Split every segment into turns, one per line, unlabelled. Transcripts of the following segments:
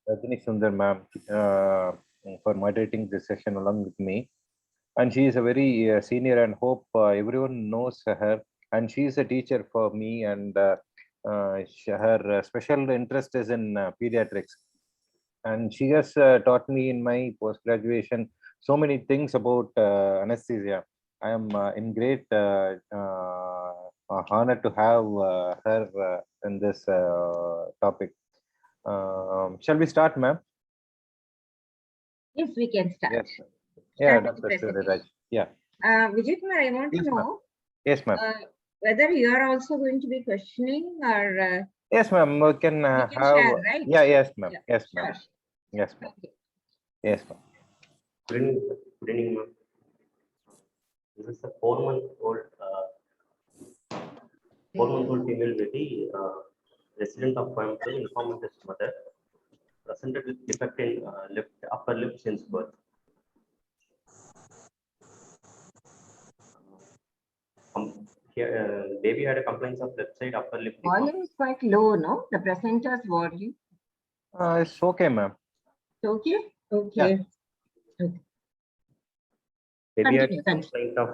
Rajini Sundar ma'am for moderating this session along with me. And she is a very senior and hope everyone knows her. And she is a teacher for me, and her special interest is in pediatrics. And she has taught me in my post graduation so many things about anesthesia. I am in great honor to have her in this topic. Shall we start, ma'am?
Yes, we can start.
Yes. Yeah, Dr. Suraj. Yeah.
Vijay Kumar, I want to know.
Yes, ma'am.
Whether you are also going to be questioning or.
Yes, ma'am. We can have.
Share, right?
Yeah. Yes, ma'am.
Yeah,
yes, ma'am.
Sure.
Yes, ma'am.
Okay.
Yes, ma'am.
Good evening, ma'am. This is a 4-month-old female baby, resident of Coimbatore, informed his mother, presented with defect in upper lip since birth. Baby had a complaint of left side upper lip.
Volume is quite low, no? The placentas volume.
It's okay, ma'am.
Okay. Okay.
Yeah.
Okay.
Baby had a complaint of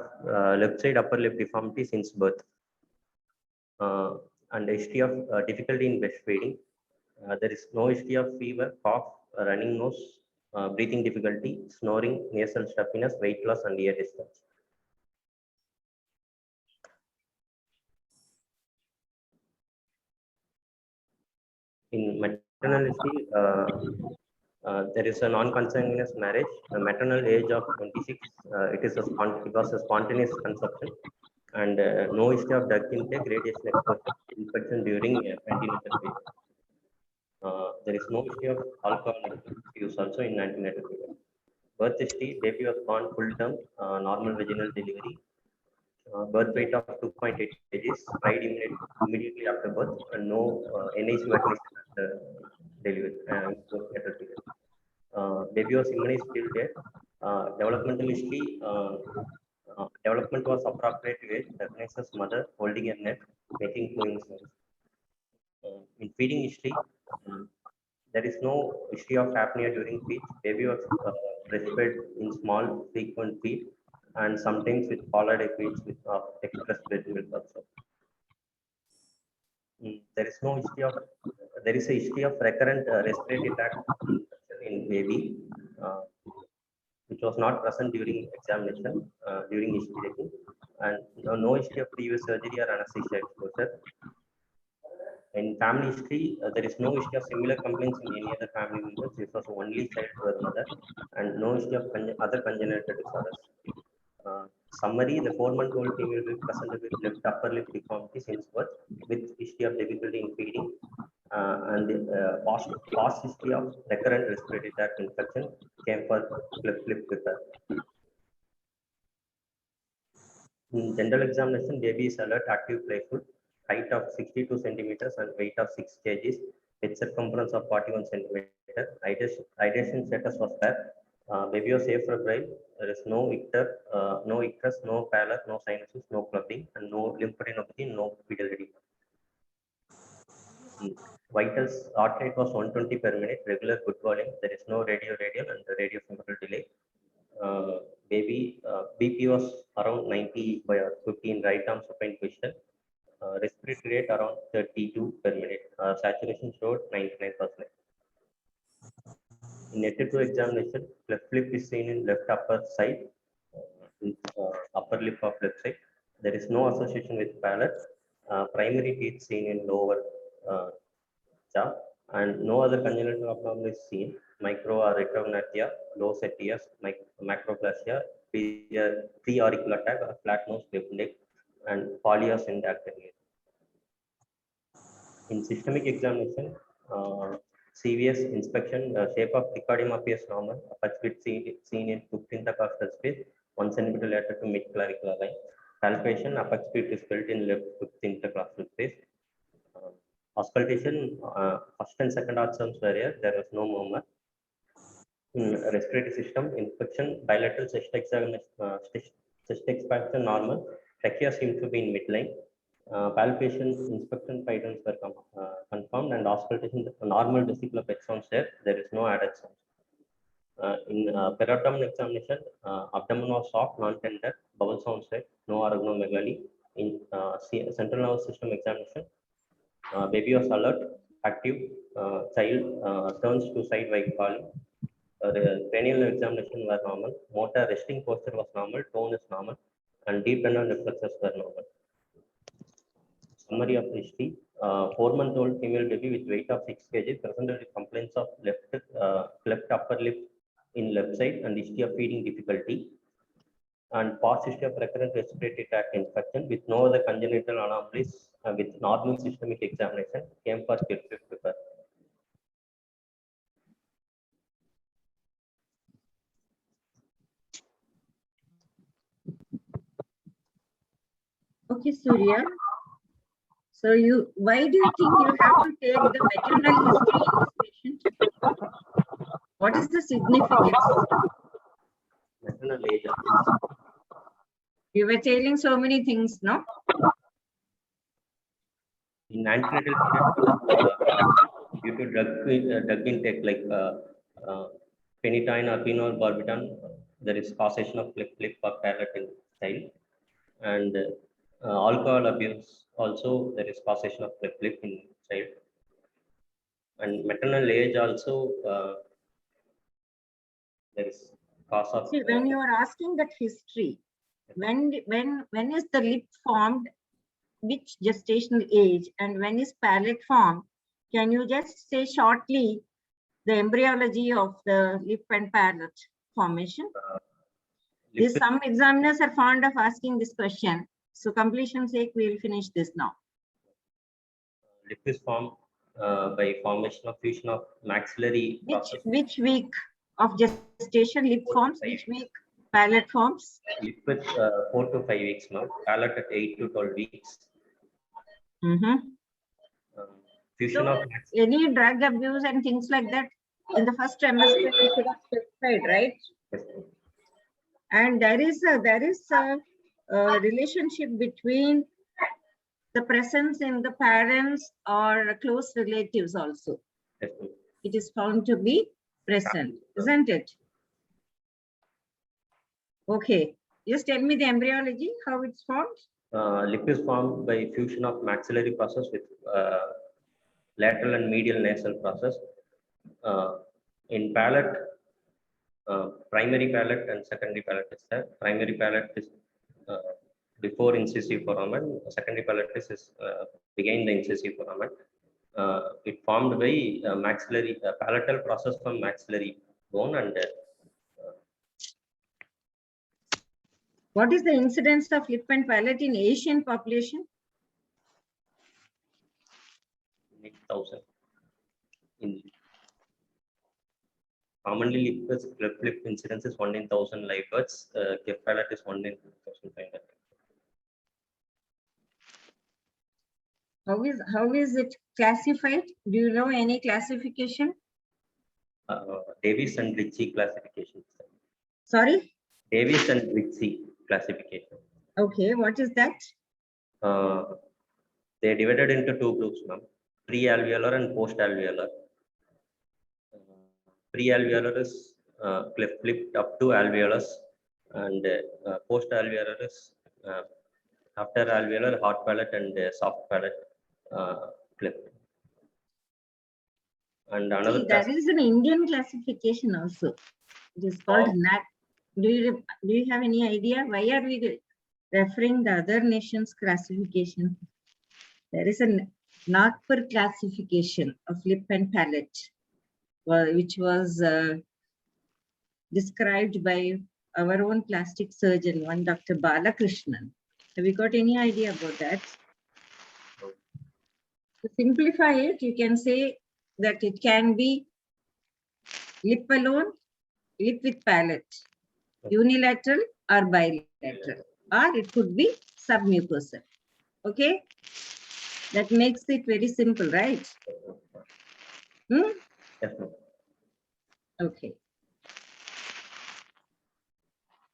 left side upper lip deformity since birth, and history of difficulty in breastfeeding. There is no history of fever, cough, running nose, breathing difficulty, snoring, nasal stuffiness, weight loss, and ear discharge. In maternal history, there is a non-consanguineous marriage. The maternal age of 26. It was a spontaneous conception, and no history of drug intake, radiation exposure, infection during antenatal period. There is no history of alcohol use also in antenatal period. Birth history: baby was born full term, normal vaginal delivery. Birth weight of 2.8 kgs, tried immediately after birth, and no NICU admission after delivery. Baby was immunized till death. Developmental history: development was appropriate age, recognizes mother holding a net, making cooing sounds. In feeding history, there is no history of apnea during feed. Baby was breastfed in small, frequent feed, and sometimes with collared feeds with express breast milk also. There is no history of. There is a history of recurrent respiratory tract infection in baby, which was not present during examination during history taking, and no history of previous surgery or anesthesia exposure. In family history, there is no history of similar complaints in any other family members. This was only child to her mother, and no history of other congenital disorders. Summary: the 4-month-old female will presented with left upper lip deformity since birth, with history of difficulty in feeding, and past history of recurrent respiratory tract infection came for lip with her. In general examination, baby is alert, active, playful, height of 62 centimeters and weight of 6 kgs, with circumference of 41 centimeters. Hydration status was fair. Baby was afebrile. There is no icter, no icterus, no pallor, no sinuses, no clubbing, and no lymphadenopathy, no pedal edema. Vitals: heart rate was 120 per minute, regular good volume. There is no radial and radiofemoral delay. Baby BP was around 90/50 right arm supine position. Respiratory rate around 32 per minute. Saturation showed 99%. In NET2 examination, left lip is seen in left upper side, upper lip of left side. There is no association with pallor. Primary teeth seen in lower jaw, and no other congenital abnormality is seen. Micro or retrognathia, low set ears, macroplasia, pre-auricular tag or flat nose, left neck, and polyios in the actin. In systemic examination, CVS inspection, shape of cricoidema appears normal. Apex bit seen in 5th intercostal space, 1 centimeter lateral to mid clavicular line. Palpation: apex bit is built in left 5th intercostal space. Auscultation: first and second arms were here. There was no murmur. Respiratory system infection: bilateral chest expansion normal. Trachea seems to be in midline. Palpation, inspection patterns were confirmed, and auscultation, normal vesicle of sounds there. There is no added sound. In periabdomen examination, abdomen was soft, non-tender, bowel sounds there, no organomegaly. In central nervous system examination, baby was alert, active, child turns to side while falling. The cranial examination was normal, motor resting posture was normal, tone is normal, and deep tendon reflexes were normal. Summary of history: 4-month-old female baby with weight of 6 kg presented with complaints of cleft upper lip in left side and history of feeding difficulty, and past history of recurrent respiratory tract infection with no other congenital anomalies, with normal systemic examination, came for cleft repair.
Okay, Surya. So why do you think you have to take the maternal history in this patient? What is the significance?
Maternal age.
You were telling so many things, no?
In antenatal period, due to drug intake like phenytoin or phenobarbital, there is causation of lip or palate in child, and alcohol abuse also there is causation of lip in child, and maternal age also there is cause of.
See, when you are asking that history, when is the lip formed, which gestational age, and when is palate formed? Can you just say shortly the embryology of the lip and palate formation? Some examiners are fond of asking this question. So completion's sake, we will finish this now.
Lip is formed by formation of fusion of maxillary process.
Which week of gestation lip forms? Which week palate forms?
Lip with 4 to 5 weeks now. Palate at 8 to 12 weeks. Fusion
So
of
any drug abuse and things like that in the first trimester you should have specified, right?
Yes.
And there is a relationship between the presence in the parents or close relatives also.
Yes.
It is found to be present, isn't it? Okay, just tell me the embryology, how it's formed.
Lip is formed by fusion of maxillary process with lateral and medial nasal process. In palate, primary palate and secondary palate is there. Primary palate is before incisive foramen. Secondary palate is behind the incisive foramen. It formed by maxillary palatal process from maxillary bone, and
what is the incidence of lip and palate in Asian population?
8,000. Commonly, lip incidence is 1 in 1,000 live births. Cleft palate is 1 in 2,500.
How is it classified? Do you know any classification?
Davis and Ritchie classification.
Sorry?
Davis and Ritchie classification.
Okay, what is that?
They are divided into 2 groups, ma'am. Pre-alveolar and post-alveolar. Pre-alveolar is cleft lip up to alveolus, and post-alveolar is after alveolar, hard palate and soft palate cleft. And another
there is an Indian classification also. It is called NAC. Do you have any idea why are we referring the other nations' classification? There is a Nagpur classification of lip and palate, which was described by our own plastic surgeon, one Dr. Balakrishnan. Have you got any idea about that? To simplify it, you can say that it can be lip alone, lip with palate, unilateral or bilateral, or it could be submucosal. Okay? That makes it very simple, right? Okay.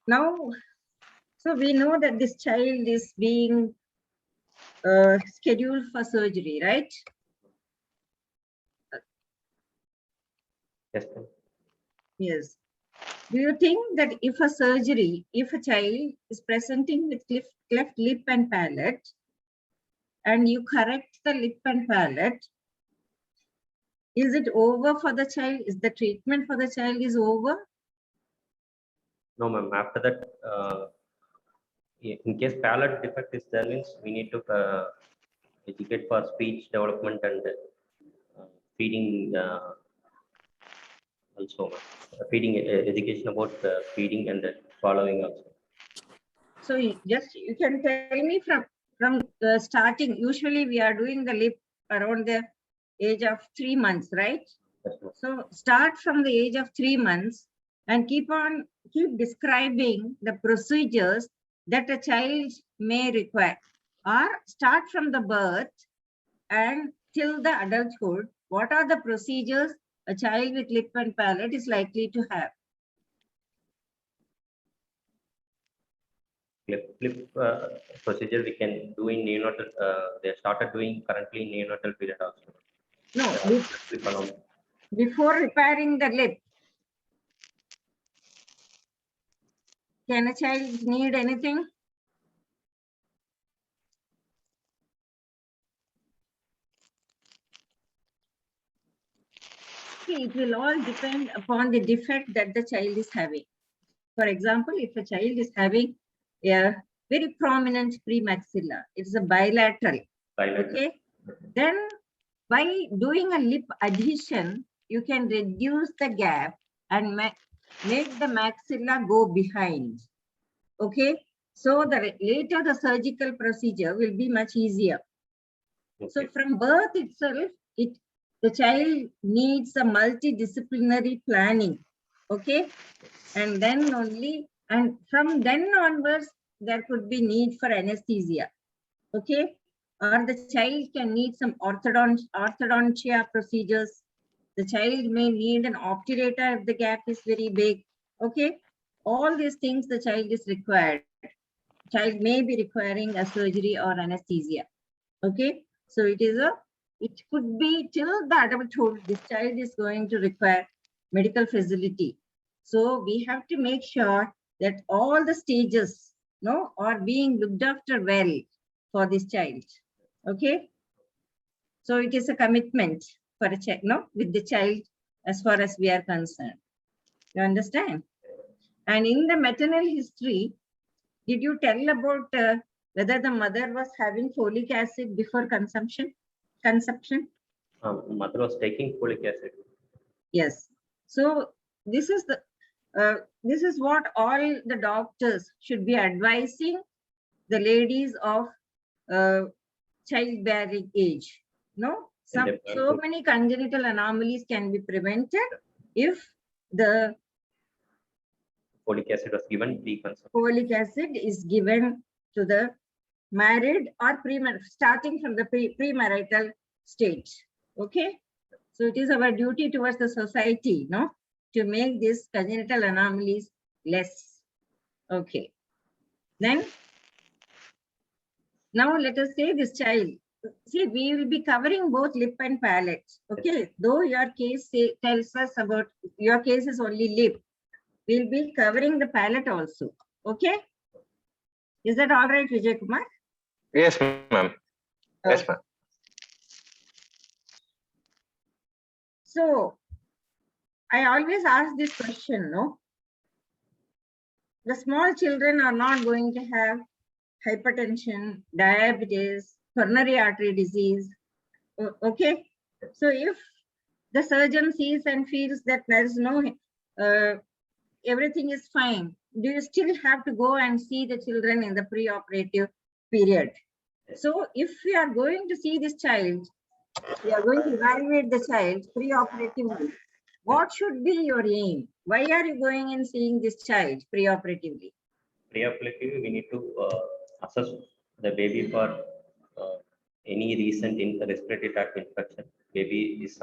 Now, so we know that this child is being scheduled for surgery, right?
Yes, ma'am.
Yes. Do you think that if a child is presenting with cleft lip and palate, and you correct the lip and palate, is it over for the child? Is the treatment for the child is over?
No, ma'am. After that, in case palate defect is there, means we need to educate for speech development and feeding also. Feeding education about feeding and swallowing also.
So you can tell me from starting. Usually we are doing the lip around the age of 3 months, right?
Yes, ma'am.
So start from the age of 3 months and keep describing the procedures that a child may require, or start from the birth and till the adulthood. What are the procedures a child with lip and palate is likely to have?
Flip procedure we can do in neonatal. They started doing currently in neonatal period also.
No,
Flip alone.
before repairing the lip, can a child need anything? See, it will all depend upon the defect that the child is having. For example, if a child is having a very prominent premaxilla, it's a bilateral, okay? Then by doing a lip adhesion, you can reduce the gap and make the maxilla go behind, okay? So later the surgical procedure will be much easier. So
Okay.
from birth itself, the child needs a multidisciplinary planning, okay? And then only, and from then onwards, there could be need for anesthesia, okay? Or the child can need some orthodontia procedures. The child may need an obturator if the gap is very big, okay? All these things the child is required. Child may be requiring a surgery or anesthesia, okay? So it could be till the adulthood, this child is going to require medical facility. So we have to make sure that all the stages, are being looked after well for this child. Okay. So it is a commitment for a child, with the child as far as we are concerned. You understand? And in the maternal history, did you tell about whether the mother was having folic acid before conception?
Mother was taking folic acid.
Yes. So this is what all the doctors should be advising the ladies of childbearing age. So many congenital anomalies can be prevented if the
Folic acid was given pre-conception.
folic acid is given to the married or starting from the premarital stage. Okay. So it is our duty towards the society, to make these congenital anomalies less. Okay. Then, now let us say this child. See, we will be covering both lip and palate. Okay. Though your case tells us about, your case is only lip, we'll be covering the palate also. Okay. Is that all right, Vijay Kumar?
Yes, ma'am. Yes, ma'am.
So, I always ask this question, the small children are not going to have hypertension, diabetes, coronary artery disease. Okay. So if the surgeon sees and feels that there is no, everything is fine, do you still have to go and see the children in the preoperative period? So if we are going to see this child, we are going to evaluate the child preoperatively, what should be your aim? Why are you going and seeing this child preoperatively?
Preoperatively, we need to assess the baby for any recent respiratory tract infection. Baby is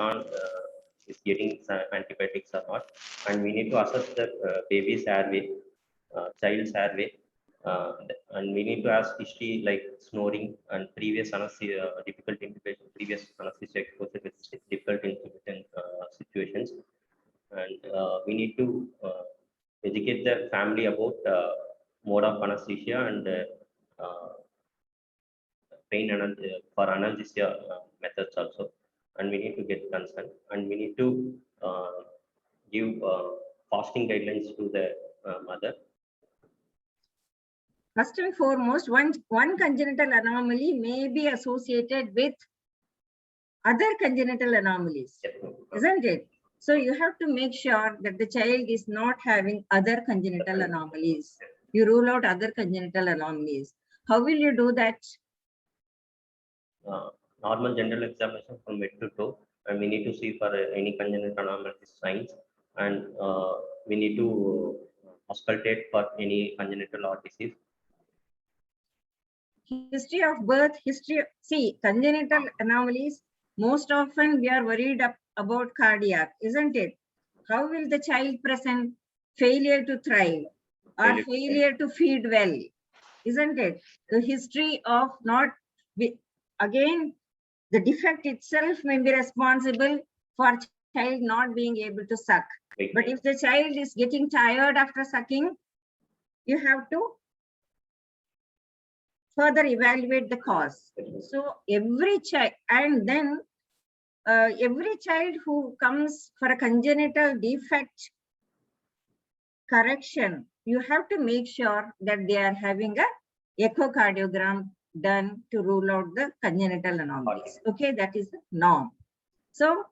getting antibiotics or not, and we need to assess the baby's airway, child's airway, And we need to ask history like snoring and previous anesthesia, difficult intubation, previous anesthesia exposure with difficult intubation situations. And we need to educate the family about mode of anesthesia and pain for analgesia methods also. And we need to get consent, and we need to give fasting guidelines to the mother.
First and foremost, one congenital anomaly may be associated with other congenital anomalies, isn't it? So you have to make sure that the child is not having other congenital anomalies. You rule out other congenital anomalies. How will you do that?
Normal general examination from head to toe, and we need to see for any congenital anomaly signs, and we need to auscultate for any congenital heart disease.
History of birth, see, congenital anomalies, most often we are worried about cardiac, isn't it? How will the child present? Failure to thrive or failure to feed well, isn't it? The history of not, again, the defect itself may be responsible for child not being able to suck. But if the child is getting tired after sucking, you have to further evaluate the cause. So every child, and then every child who comes for a congenital defect correction, you have to make sure that they are having a echocardiogram done to rule out the congenital anomalies. Okay, that is the norm. So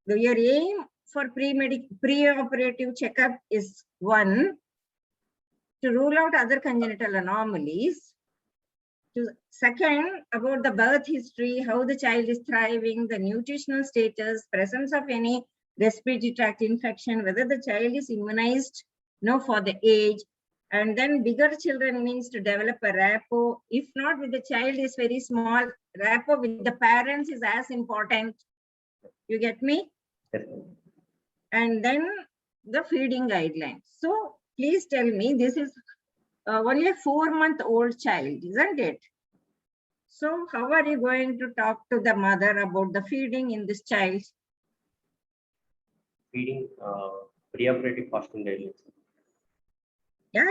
your aim for pre-operative checkup is one, to rule out other congenital anomalies. Second, about the birth history, how the child is thriving, the nutritional status, presence of any respiratory tract infection, whether the child is immunized, for the age. And then bigger children means to develop a rapport. If not, with the child is very small, rapport with the parents is as important. You get me?
Yes.
And then the feeding guidelines. So please tell me, this is only a 4-month-old child, isn't it? So how are you going to talk to the mother about the feeding in this child?
Feeding preoperative fasting guidelines.
Yeah,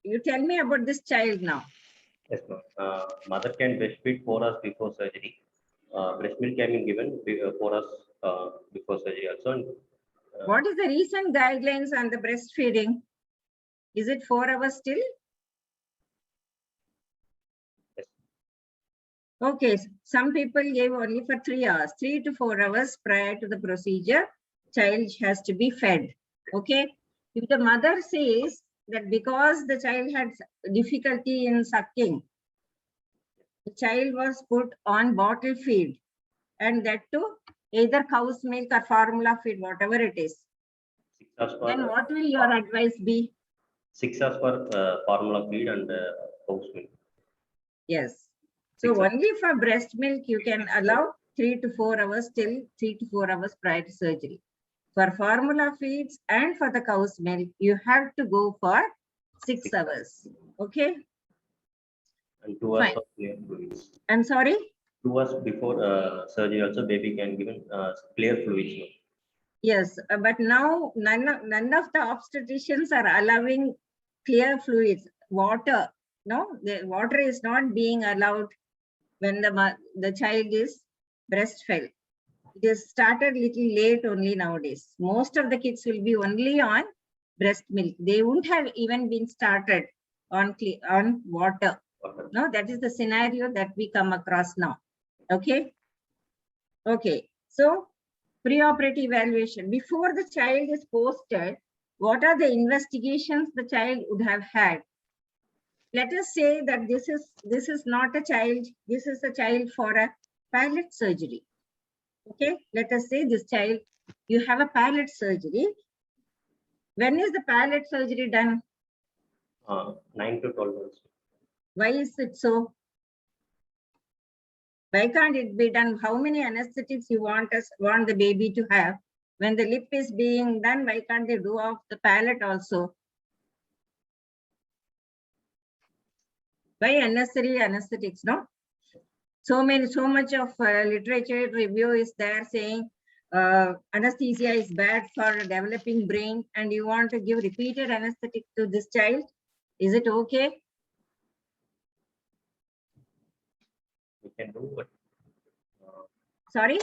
you tell me about this child now.
Yes, ma'am. Mother can breastfeed 4 hours before surgery. Breast milk can be given 4 hours before surgery also. And,
what is the recent guidelines on the breastfeeding? Is it 4 hours still?
yes.
Okay, some people gave only for 3 hours, 3 to 4 hours prior to the procedure, child has to be fed. Okay, if the mother says that because the child had difficulty in sucking, the child was put on bottle feed, and that too either cow's milk or formula feed, whatever it is,
6 hours for,
then what will your advice be?
6 hours for formula feed and cow's milk.
Yes. So only for breast milk you can allow 3 to 4 hours till 3 to 4 hours prior to surgery. For formula feeds and for the cow's milk, you have to go for 6 hours. Okay.
And 2 hours
Fine.
of clear fluids.
I'm sorry?
2 hours before surgery also baby can given clear fluids.
Yes, but now none of the obstetricians are allowing clear fluids. Water, the water is not being allowed when the child is breastfed. It is started little late only nowadays. Most of the kids will be only on breast milk. They won't have even been started on water. No, that is the scenario that we come across now. Okay. Okay. So preoperative evaluation. Before the child is posted, what are the investigations the child would have had? Let us say that this is not a child, this is a child for a palate surgery. Okay, let us say this child, you have a palate surgery. When is the palate surgery done?
9 to 12 months.
Why is it so? Why can't it be done? How many anesthetics you want the baby to have? When the lip is being done, why can't they do off the palate also? Why unnecessary anesthetics, no? So much of literature review is there saying anesthesia is bad for developing brain, and you want to give repeated anesthetic to this child. Is it okay?
We can do, but
Sorry?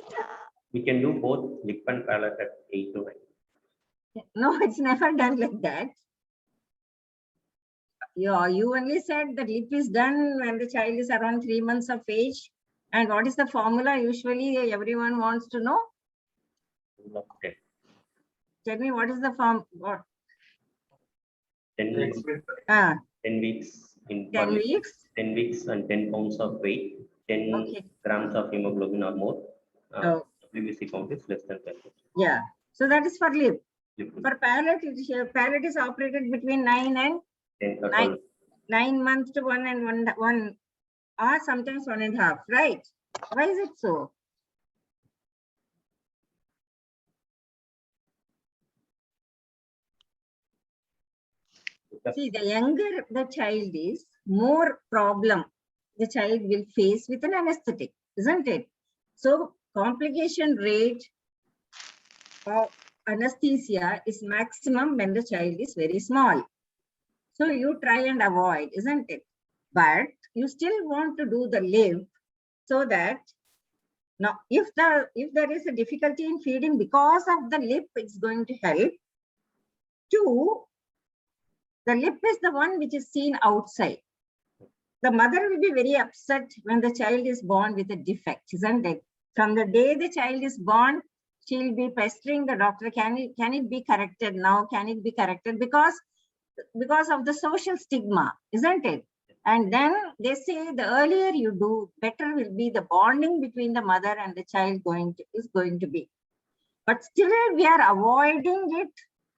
we can do both lip and palate at 8 to 9.
No, it's never done like that. You only said that lip is done when the child is around 3 months of age. And what is the formula? Usually everyone wants to know.
Rule of 10.
Tell me, what is the form? What?
10 weeks. 10 weeks in
10
one-
weeks?
10 weeks and 10 pounds of weight, 10
Okay.
grams of hemoglobin or more.
Oh.
WBC count is less than 10.
Yeah. So that is for lip.
Lip
For palate, palate is operated between 9 and
10 or
9,
12.
9 months to 1 and 1 or sometimes 1.5, right? Why is it so? See, the younger the child is, more problem the child will face with an anesthetic, isn't it? So complication rate of anesthesia is maximum when the child is very small. So you try and avoid, isn't it? But you still want to do the lip so that now if there is a difficulty in feeding because of the lip, it's going to help. Two, the lip is the one which is seen outside. The mother will be very upset when the child is born with a defect, isn't it? From the day the child is born, she'll be pestering the doctor. Can it be corrected now? Can it be corrected? Because of the social stigma, isn't it? And then they say the earlier you do, better will be the bonding between the mother and the child is going to be. But still we are avoiding it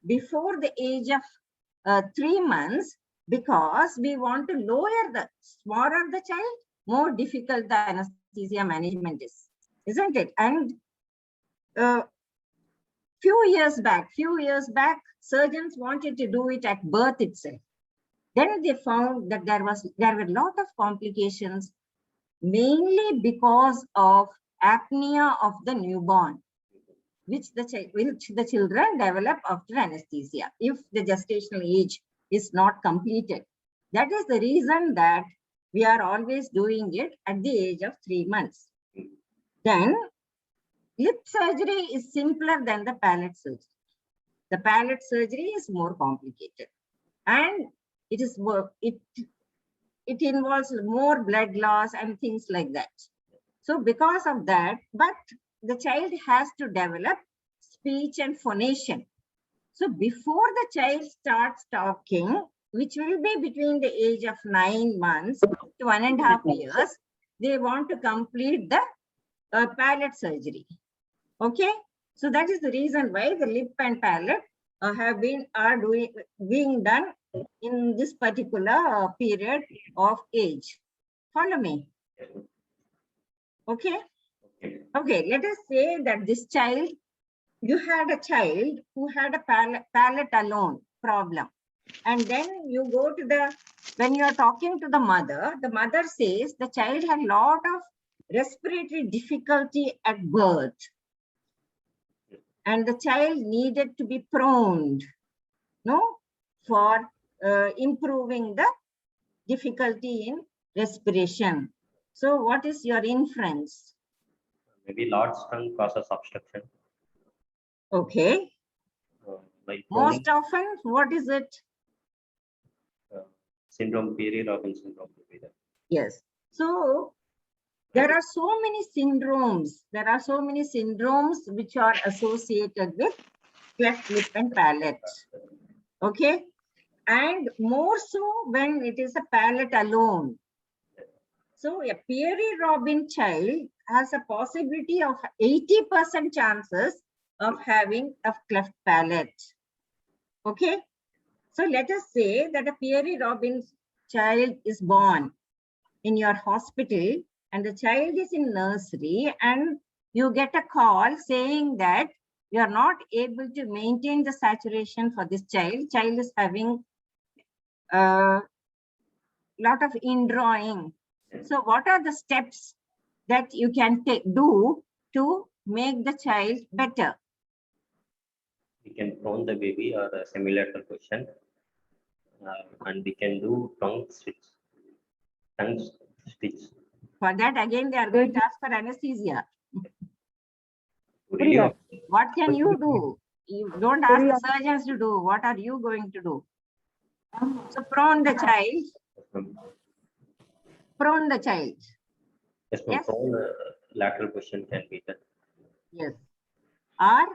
before the age of 3 months because we want to lower the smaller the child, more difficult the anesthesia management is, isn't it? And few years back, surgeons wanted to do it at birth itself. Then they found that there were a lot of complications, mainly because of apnea of the newborn, which the children develop after anesthesia if the gestational age is not completed. That is the reason that we are always doing it at the age of 3 months. Then lip surgery is simpler than the palate surgery. The palate surgery is more complicated, and it involves more blood loss and things like that. So because of that, but the child has to develop speech and phonation. So before the child starts talking, which will be between the age of 9 months to 1.5 years, they want to complete the palate surgery. Okay, so that is the reason why the lip and palate being done in this particular period of age. Follow me. Okay. Okay, let us say that this child, you had a child who had a palate alone problem. And then you go to when you are talking to the mother says the child had a lot of respiratory difficulty at birth. And the child needed to be pruned, for improving the difficulty in respiration. So what is your inference?
Maybe large tongue causes obstruction.
Okay. Most often, what is it?
Syndrome, Peary-Robin syndrome.
Yes. So there are so many syndromes. Which are associated with cleft lip and palate. Okay. And more so when it is a palate alone. So a Peary-Robin child has a possibility of 80% chances of having a cleft palate. Okay. So let us say that a Peary-Robin child is born in your hospital and the child is in nursery and you get a call saying that you are not able to maintain the saturation for this child. Child is having lot of indrawing. So what are the steps that you can do to make the child better?
We can prone the baby or a semilateral position, and we can do tongue stitch.
For that, again, they are going to ask for anesthesia.
Relieve.
What can you do? You don't ask the surgeons to do. What are you going to do? So prone the child. Prone the child.
Yes,
Yes.
prone lateral position can be done.
Yes. Or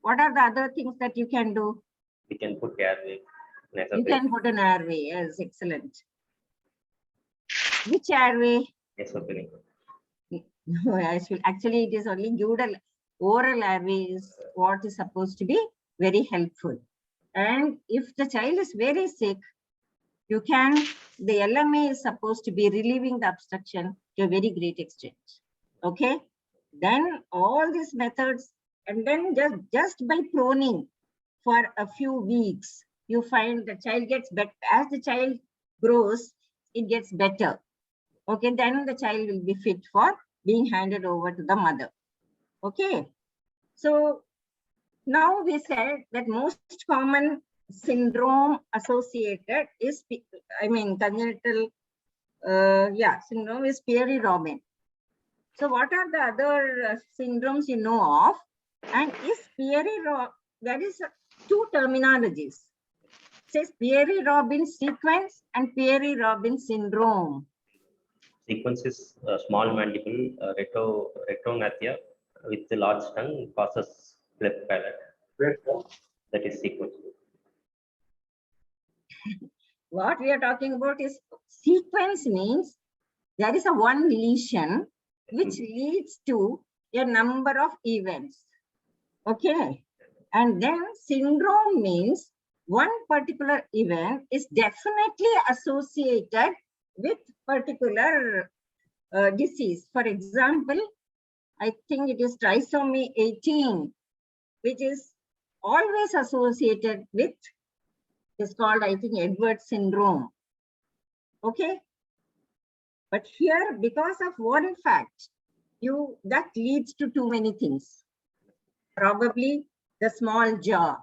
what are the other things that you can do?
We can put airway.
You can put an airway. Yes, excellent. Which airway?
Yes, okay.
No, actually, it is only dural. Oral airway is what is supposed to be very helpful. And if the child is very sick, you can, the LMA is supposed to be relieving the obstruction to a very great extent. Okay. Then all these methods, and then just by proning for a few weeks, you find the child gets better. As the child grows, it gets better. Okay, then the child will be fit for being handed over to the mother. Okay. So now we said that most common syndrome associated is, congenital, syndrome is Peary-Robin. So what are the other syndromes you know of? And is Peary-Robin, there is two terminologies. It says Peary-Robin sequence and Peary-Robin syndrome.
Sequence is small mandible retrognathia with the large tongue causes cleft palate. That is sequence.
What we are talking about is sequence means there is a one lesion which leads to a number of events. Okay. And then syndrome means one particular event is definitely associated with particular disease. For example, I think it is trisomy 18, which is always associated with, is called, I think, Edwards syndrome. Okay. But here, because of one fact, that leads to too many things. Probably the small jaw.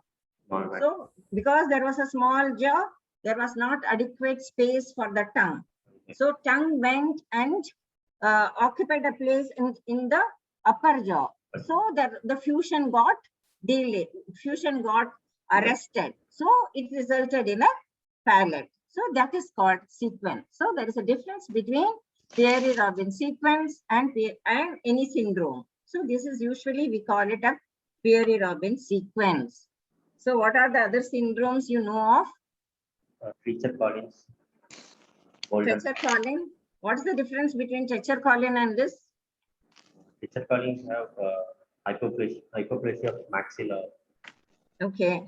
So because there was a small jaw, there was not adequate space for the tongue. So tongue went and occupied a place in the upper jaw. So the fusion got delayed, fusion got arrested. So it resulted in a palate. So that is called sequence. So there is a difference between Peary-Robin sequence and any syndrome. So this is usually, we call it a Peary-Robin sequence. So what are the other syndromes you know of?
Treacher-Collins.
Treacher-Collins. What's the difference between Treacher-Collins and this?
Treacher-Collins have hypoplasia of maxilla.
Okay.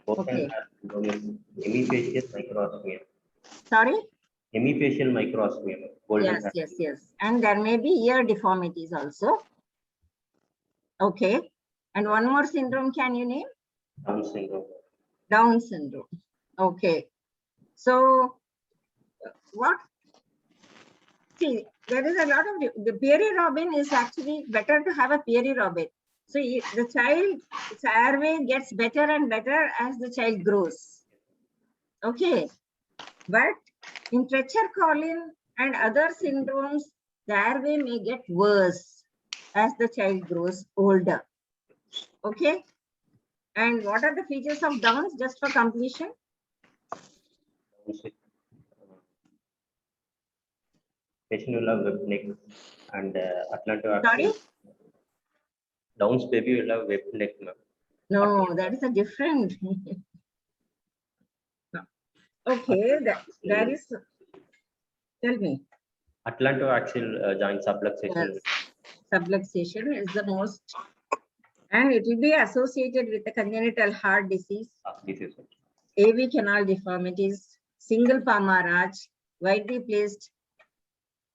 Okay. Hemifacial microosmium.
Sorry?
Hemifacial microosmium.
Yes. And there may be ear deformities also. Okay. And one more syndrome, can you name?
Down syndrome.
Down syndrome. Okay. So what? See, there is a lot of, the Peary-Robin is actually better to have a Peary-Robin. So the child's airway gets better and better as the child grows. Okay. But in Treacher-Collins and other syndromes, the airway may get worse as the child grows older. Okay. And what are the features of Downs, just for completion?
Patient will have webbed neck and Atlantoaxial.
Sorry?
Downs baby will have webbed neck.
No, that is a different. Okay, that is, tell me.
Atlantoaxial joint subluxation.
Yes. Subluxation is the most, and it will be associated with the congenital heart disease, AV canal deformities, single palmar arch, widely placed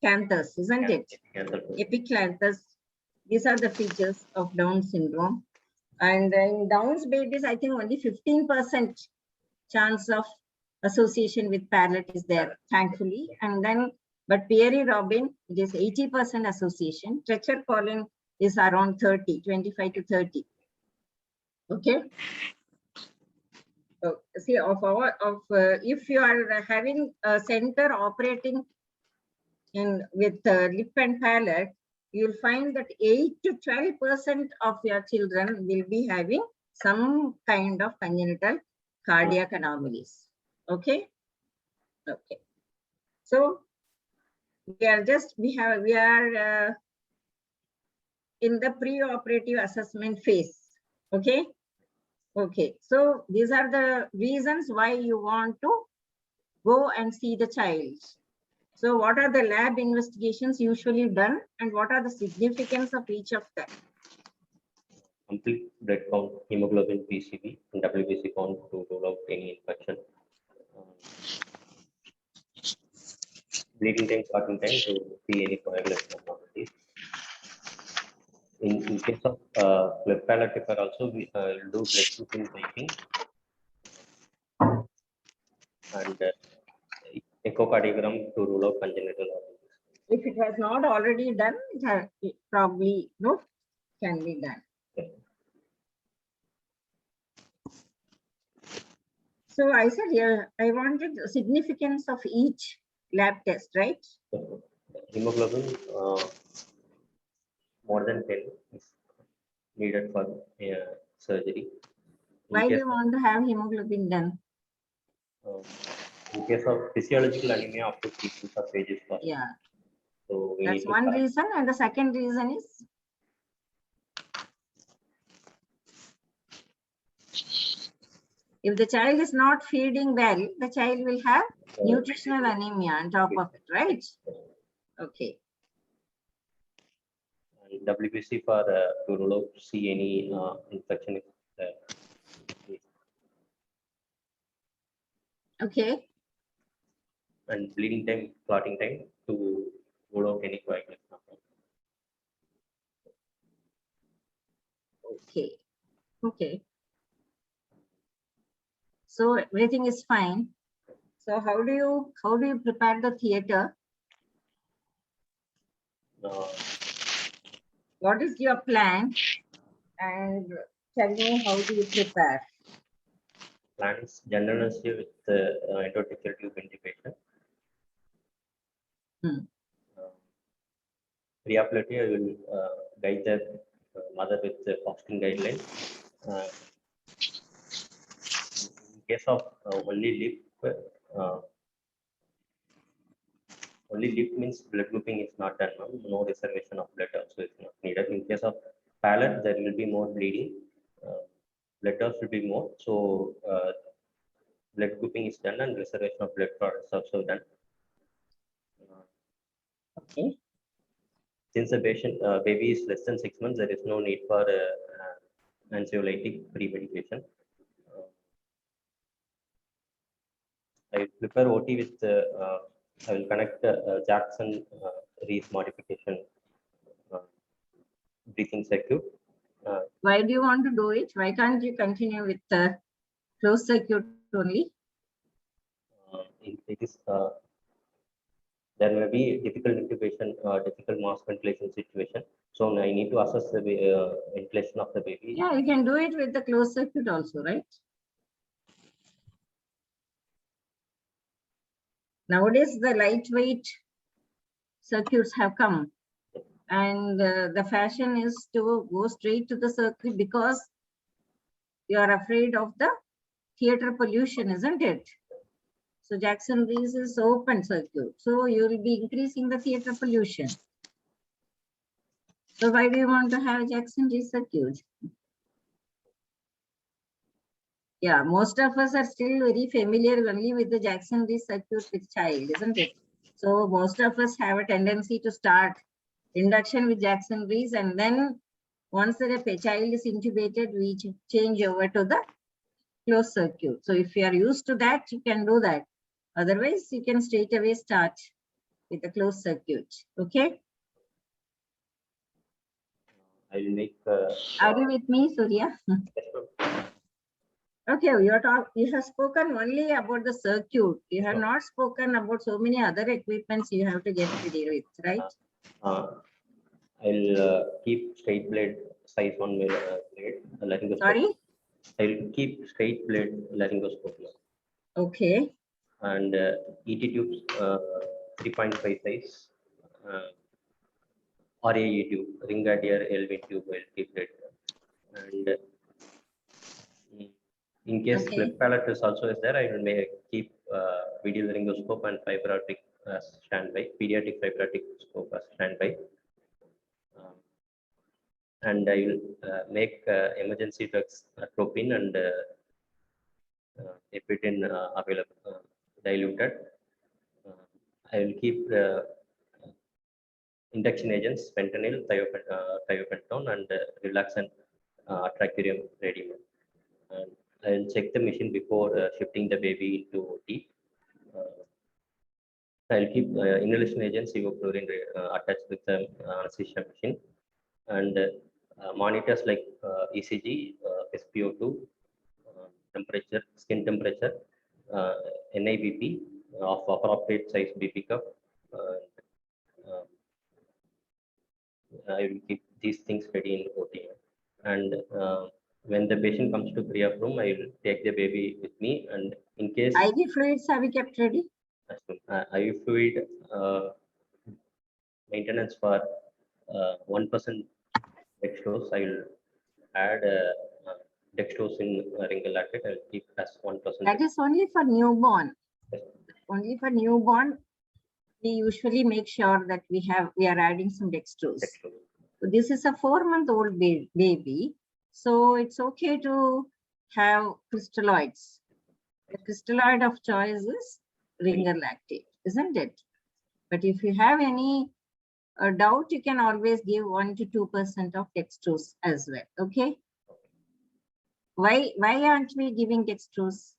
canthus, isn't it? Epicanthus. These are the features of Down syndrome. And in Down's babies, I think only 15% chance of association with Palette is there, thankfully. And then, but Peary Robin, it is 80% association. Treacher Collin is around 30, 25 to 30. Okay. So, see, if you are having a center operating with lip and palate, you'll find that 8 to 12% of your children will be having some kind of congenital cardiac anomalies. Okay. Okay. So we are in the pre-operative assessment phase. Okay. Okay. So these are the reasons why you want to go and see the child. So what are the lab investigations usually done, and what are the significance of each of them?
Complete blood count, hemoglobin, PCV, and WBC count to rule out any infection. Bleeding time, clotting time to see any coagulation abnormalities. In case of blood palate repair, also we do blood glucose taking and echocardiogram to rule out congenital anomalies.
If it was not already done, it probably can be done.
Okay.
So I said, yeah, I wanted the significance of each lab test, right?
So, hemoglobin more than 10 is needed for surgery.
Why do you want to have hemoglobin done?
In case of physiological anemia, up to 3 months of age is possible.
Yeah,
So we
that's
need to
one
start.
reason. And the second reason is? If the child is not feeding well, the child will have nutritional anemia on top of it, right? Okay.
And WBC for to rule out see any infection.
Okay.
And bleeding time, clotting time to rule out any coagulation.
Okay. Okay. So everything is fine. So how do you prepare the theater? What is your plan? And tell me, how do you prepare?
Plan is general anesthesia with endotracheal tube intubation. Preoperatively, I will guide the mother with the fasting guidelines. In case of only lip means blood grouping is not done. No reservation of blood also is not needed. In case of palate, there will be more bleeding. Blood loss will be more. So blood grouping is done and reservation of blood products also done.
Okay.
Since the baby is less than 6 months, there is no need for anxiolytic pre-medication. I will prepare OT with, I will connect Jackson Rees modification breathing circuit.
Why do you want to do it? Why can't you continue with the closed circuit only?
It is there may be difficult intubation, difficult mass ventilation situation. So I need to assess the ventilation of the baby.
Yeah, you can do it with the closed circuit also, right? Nowadays, the lightweight circuits have come, and the fashion is to go straight to the circuit because you are afraid of the theater pollution, isn't it? So Jackson Rees is open circuit. So you will be increasing the theater pollution. So why do you want to have Jackson Rees circuit? Yeah, most of us are still very familiar only with the Jackson Rees circuit with child, isn't it? So most of us have a tendency to start induction with Jackson Rees, and then once the child is intubated, we change over to the closed circuit. So if you are used to that, you can do that. Otherwise, you can straight away start with the closed circuit. Okay?
I will make.
Are you with me, Surya? Okay, you have spoken only about the circuit. You have not spoken about so many other equipments you have to get ready with, right?
I'll keep straight blade size on my blade laryngoscope.
Sorry?
I'll keep straight blade laryngoscope now.
Okay.
And ET tubes 3.5 size. RAE tube, ring radiator LV tube, I'll keep it. And in case
Okay.
cleft palate is also is there, I will keep video laryngoscope and fiber optic standby, pediatric fiber optic scope as standby. And I will make emergency drugs atropine and epidin available diluted. I will keep induction agents, fentanyl, thiopentone, and relaxant tracurium ready. And I will check the machine before shifting the baby into OT. I'll keep inhalation agent sevoflurane attached with the anesthesia machine, and monitors like ECG, SpO2, temperature, skin temperature, NIBP of appropriate size BP cup. I will keep these things ready in OT. And when the patient comes to pre-op room, I will take the baby with me. And in case
IV fluids have we kept ready?
IV fluid maintenance for 1% dextrose, I will add dextrose in ringle lactate. I will keep as 1%.
That is only for newborn. Only for newborn, we usually make sure that we are adding some dextrose. So this is a 4-month-old baby, so it's okay to have crystalloids. The crystalloid of choice is ringer lactate, isn't it? But if you have any doubt, you can always give 1 to 2% of dextrose as well. Okay. Why aren't we giving dextrose?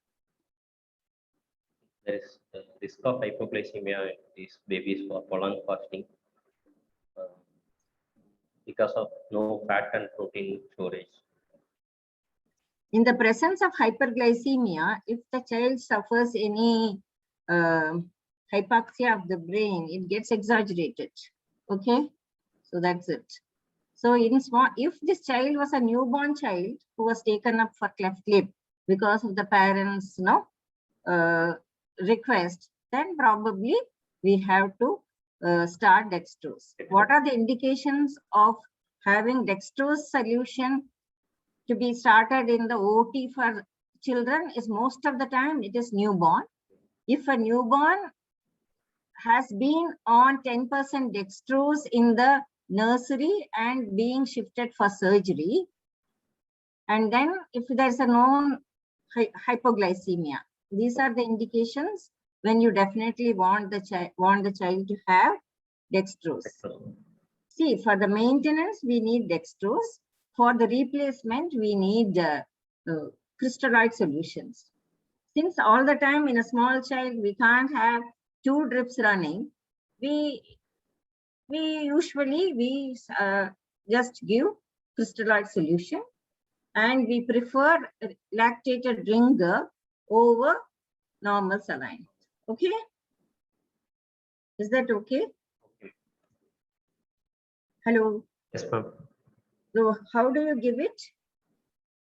There is the risk of hypoglycemia in these babies for prolonged fasting because of no fat and protein storage.
In the presence of hyperglycemia, if the child suffers any hypoxia of the brain, it gets exaggerated. Okay, so that's it. So if this child was a newborn child who was taken up for cleft lip because of the parents' request, then probably we have to start dextrose. What are the indications of having dextrose solution to be started in the OT for children? Is most of the time it is newborn. If a newborn has been on 10% dextrose in the nursery and being shifted for surgery, and then if there's a known hypoglycemia, these are the indications when you definitely want the child to have dextrose. See, for the maintenance, we need dextrose. For the replacement, we need crystalloid solutions. Since all the time in a small child, we can't have 2 drips running, we usually just give crystalloid solution, and we prefer lactated ringer over normal saline. Okay? Is that okay? Hello?
Yes, ma'am.
So how do you give it?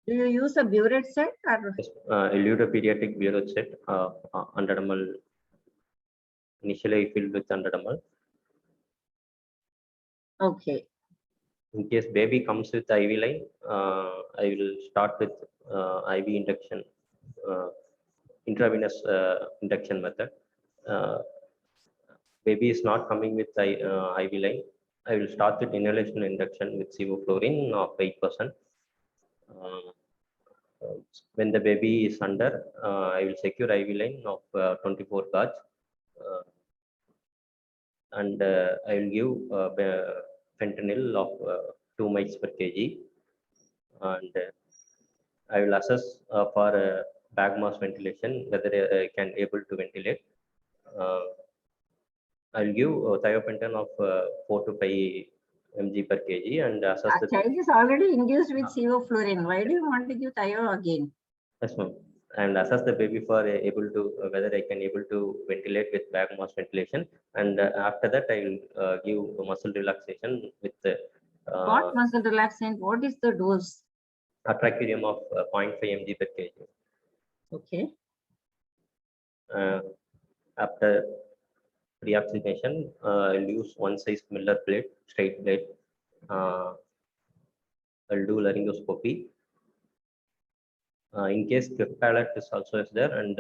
Do you use a burette set or?
Yes, I'll use a pediatric burette set, 100 ml. Initially, I filled with 100 ml.
Okay.
In case baby comes with IV line, I will start with IV induction, intravenous induction method. Baby is not coming with IV line, I will start with inhalation induction with sevoflurane of 8%. When the baby is under, I will secure IV line of 24 gauge, and I will give fentanyl of 2 mics per kg, and I will assess for bag mass ventilation whether I can able to ventilate. I will give thiopentone of 4 to 5 mg per kg and assess the
child is already induced with sevoflurane. Why do you want to give thio again?
Yes, ma'am. And assess the baby for able to whether I can able to ventilate with bag mask ventilation, and after that I will give muscle relaxation with
What muscle relaxant? What is the dose?
atracurium of 0.5 mg per kg.
Okay.
After reoxygenation, I'll use one size Miller plate, straight plate. I'll do laryngoscopy. In case cleft palate is also is there, and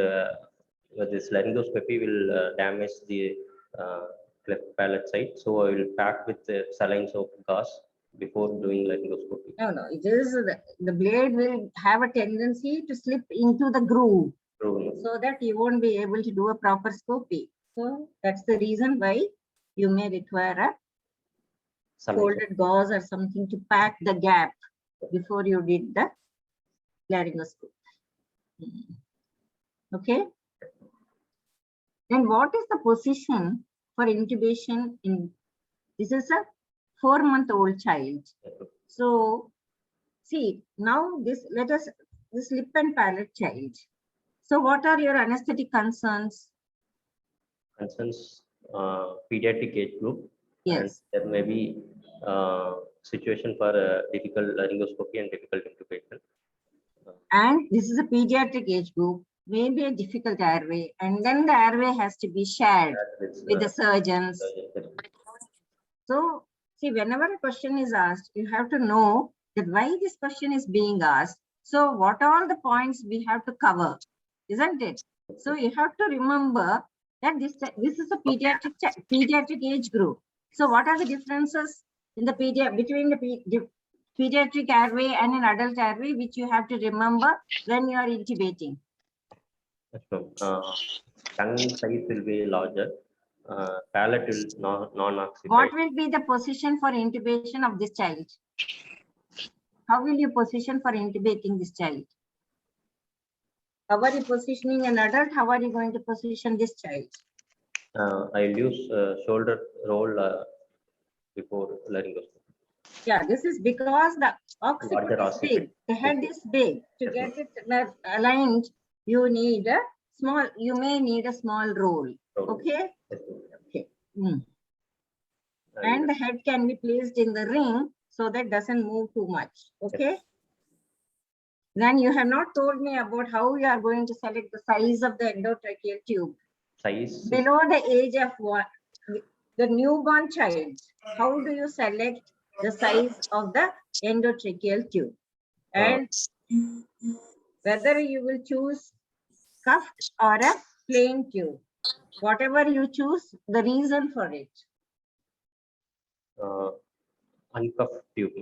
this laryngoscopy will damage the cleft palate site, so I will pack with saline soap gauze before doing laryngoscopy.
No, it is the blade will have a tendency to slip into the groove, so that you won't be able to do a proper scopy. So that's the reason why you may require a folded gauze or something to pack the gap before you did the laryngoscopy. Okay. Then what is the position for intubation in, this is a 4-month-old child. So see, now this lip and palate child. So what are your anesthetic concerns?
Concerns pediatric age group.
Yes.
And there may be situation for difficult laryngoscopy and difficult intubation.
And this is a pediatric age group, maybe a difficult airway, and then the airway has to be shared with the surgeons. So see, whenever a question is asked, you have to know that why this question is being asked. So what are the points we have to cover, isn't it? So you have to remember that this is a pediatric age group. So what are the differences in the between the pediatric airway and an adult airway, which you have to remember when you are intubating?
Tongue size will be larger. Palate will non-occupied.
What will be the position for intubation of this child? How will you position for intubating this child? How are you positioning an adult? How are you going to position this child?
I'll use shoulder roll before laryngoscopy.
Yeah, this is because the occiput is big, the head is big. To get it aligned, you need a small, you may need a small roll. Okay? Okay. And the head can be placed in the ring so that doesn't move too much. Okay? Then you have not told me about how you are going to select the size of the endotracheal tube.
Size?
Below the age of the newborn child, how do you select the size of the endotracheal tube? And whether you will choose cuffed or a plain tube. Whatever you choose, the reason for it.
Uncuffed tube.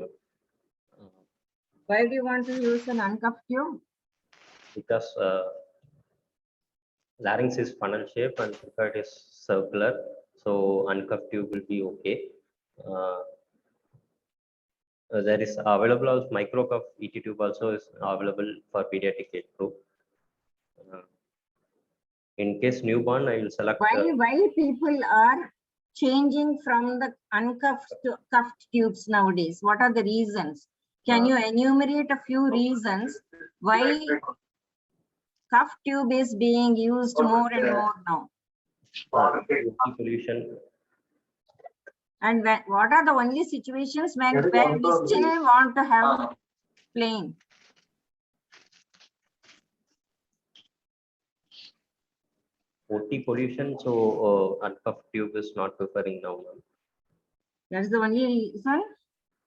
Why do you want to use an uncuffed tube?
Because larynx is funnel shape and it is circular, so uncuffed tube will be okay. There is available as microcuff ET tube also is available for pediatric age group. In case newborn, I will select.
Why people are changing from the uncuffed to cuffed tubes nowadays? What are the reasons? Can you enumerate a few reasons why cuffed tube is being used more and more now?
Pollution.
And what are the only situations when we still want to have plain?
OT pollution, so uncuffed tube is not preferring now.
That's the only reason.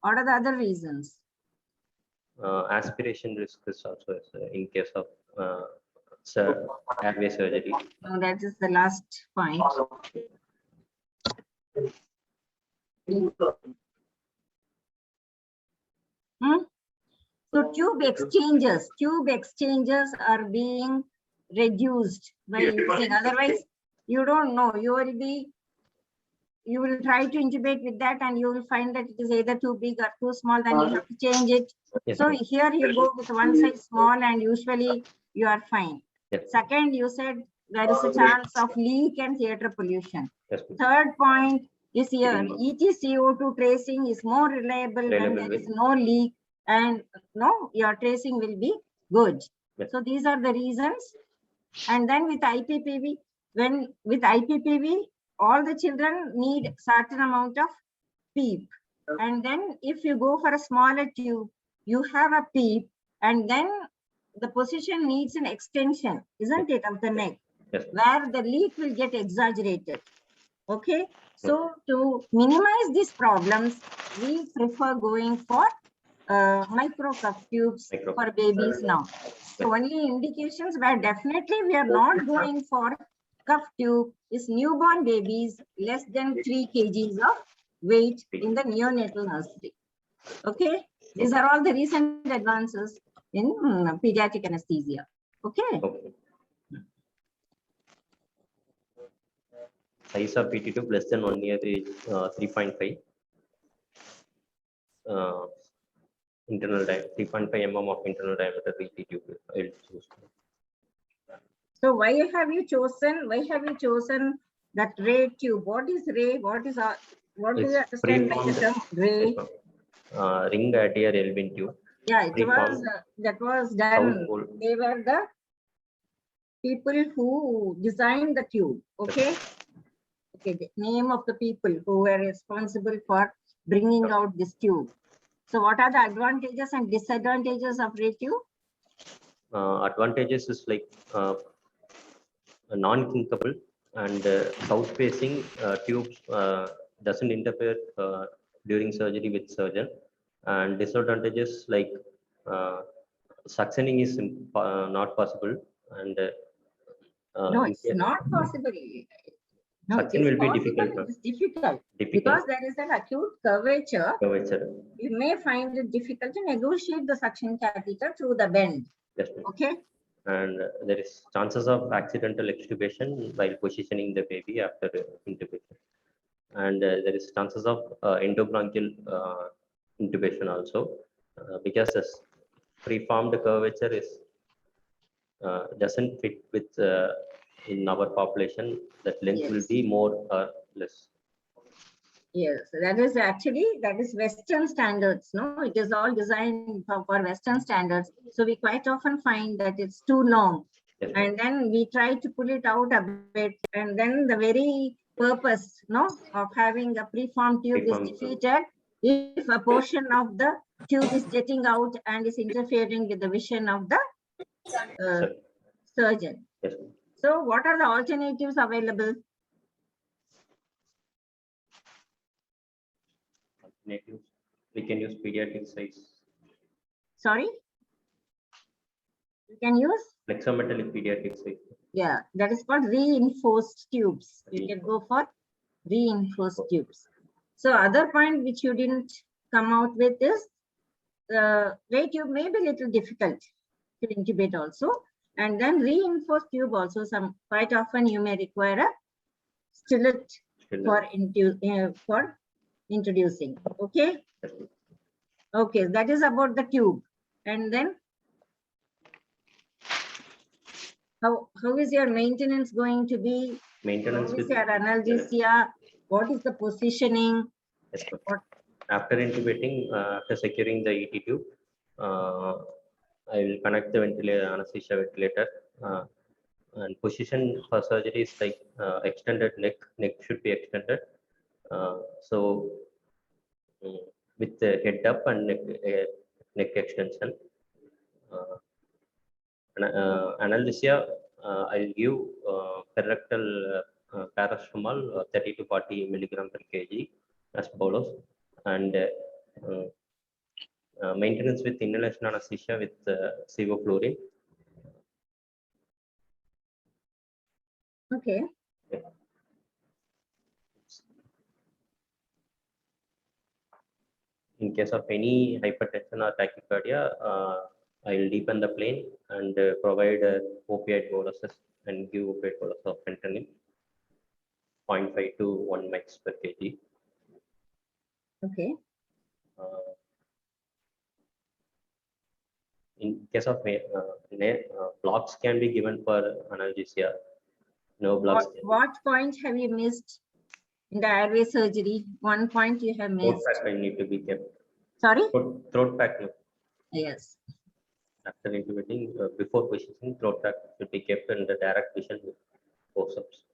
What are the other reasons?
Aspiration risk is also in case of airway surgery.
No, that is the last point. So tube exchanges are being reduced by using. Otherwise, you don't know. You will try to intubate with that, and you will find that it is either too big or too small. Then you have to change it. Yes, so here you go with one size small, and usually you are fine. Yes. Second, you said there is a chance of leak and theater pollution. Yes. Third point is here, EtCO2 tracing is more reliable when there is no leak, and no, your tracing will be good.
Yes.
So these are the reasons. And then with IPPV, when with IPPV, all the children need certain amount of PEEP. And then if you go for a smaller tube, you have a PEEP, and then the position needs an extension, isn't it, of the neck,
Yes.
where the leak will get exaggerated. Okay, so to minimize these problems, we prefer going for micro cuff tubes
Micro
for
cuff.
babies now. So only indications where definitely we are not going for cuff tube is newborn babies less than 3 kgs of weight in the neonatal nursery. Okay, these are all the recent advances in pediatric anesthesia. Okay.
Okay. Size of PT tube less than 1 year is 3.5. Internal diameter 3.5 mm of internal diameter PT tube. I will choose.
So why have you chosen that ray tube? What is ray? What do you
It's
understand by the
preformed.
term ray?
Ring adhere Elvin tube.
Yeah, it was
Preformed
that was
South
done.
pole.
They were the people who designed the tube. Okay. Okay, the name of the people who were responsible for bringing out this tube. So what are the advantages and disadvantages of ray tube?
Advantages is like non-kinkable and south facing tubes doesn't interfere during surgery with surgeon, and disadvantages like suctioning is not possible, and
No,
in
it's
case
not possible. No, it
suction
is
will be
possible.
difficult.
It is difficult
Difficult
because there is an acute curvature.
curvature.
You may find it difficult to negotiate the suction catheter through the bend.
Yes, ma'am.
Okay.
And there is chances of accidental extubation while positioning the baby after intubation, and there is chances of endobronchial intubation also, because this preformed curvature is doesn't fit with in our population. That length will
Yes.
be more or less.
Yes, that is Western standards. No, it is all designed for Western standards. So we quite often find that it's too long,
Yes, ma'am.
and then we try to pull it out a bit, and then the very purpose, no, of having a preformed tube is
Preformed.
defeated if a portion of the tube is jetting out and is interfering with the vision of the
Sir.
surgeon.
Yes, ma'am.
So what are the alternatives available?
Alternatives, we can use pediatric size
Sorry? You can use?
flexometallic pediatric size.
Yeah, that is called reinforced tubes. You can go for reinforced tubes. So other point which you didn't come out with is the ray tube may be a little difficult to intubate also. And then reinforced tube also, quite often you may require a stellate for introducing. Okay. Okay, that is about the tube. And then how is your maintenance going to be?
Maintenance
What is
with
your analgesia? What is the positioning?
yes, ma'am.
What?
After intubating, after securing the ET tube, I will connect the anesthesia ventilator, and position for surgery is like extended neck. Neck should be extended. So with the head up and neck extension. Analgesia, I'll give perirectal paracetamol 30 to 40 milligram per kg as follows, and maintenance with inhalation anesthesia with sevoflurane.
Okay.
In case of any hypertension or tachycardia, I will deepen the plane and provide opioid boluses and give opioid bolus of fentanyl 0.5 to 1 mg per kg.
Okay.
In case of blocks can be given for analgesia. No blocks.
What point have you missed in the airway surgery? One point you have
Throat
missed.
pack I need to be kept.
Sorry?
Throat pack. No.
Yes.
after intubating, before positioning, throat tract should be kept in the direct vision with forceps.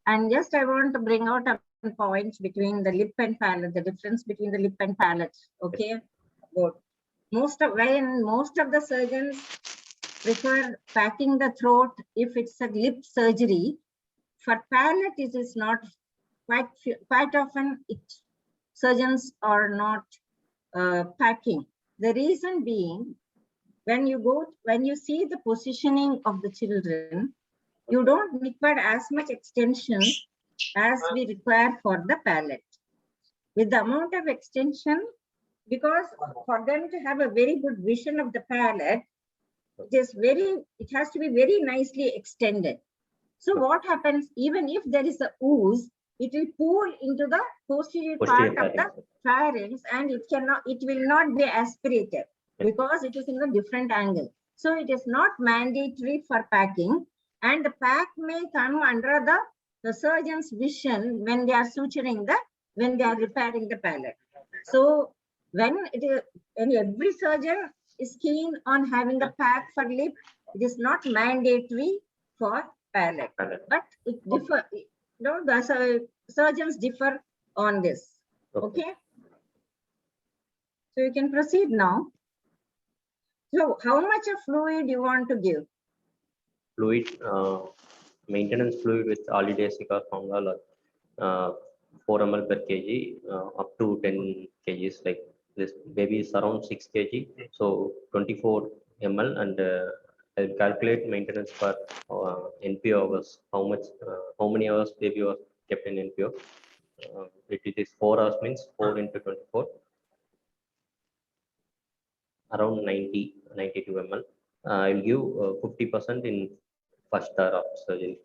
And just I want to bring out a point between the lip and palate, the difference between the lip and palate. Okay, good. Most of the surgeons prefer packing the throat if it's a lip surgery. For palate, it is not quite often. Surgeons are not packing. The reason being, when you see the positioning of the children, you don't require as much extension as we require for the palate. With the amount of extension, because for them to have a very good vision of the palate, it has to be very nicely extended. So what happens, even if there is a ooze, it will pool into the posterior part of the pharynx, and it will not be aspirated because it is in a different angle. So it is not mandatory for packing, and the pack may come under the surgeon's vision when they are suturing when they are repairing the palate. So when every surgeon is keen on having a pack for lip, it is not mandatory for palate, but it differ. The surgeons differ on this. Okay. So you can proceed now. So how much of fluid you want to give?
Fluid, maintenance fluid with Alidesic or Fongal, 4 ml per kg, up to 10 kgs. Like this baby is around 6 kg, so 24 ml, and I'll calculate maintenance for NPO hours. How many hours baby was kept in NPO? If it is 4 hours, means 4 into 24, around 92 ml. I'll give 50% in first hour of surgery,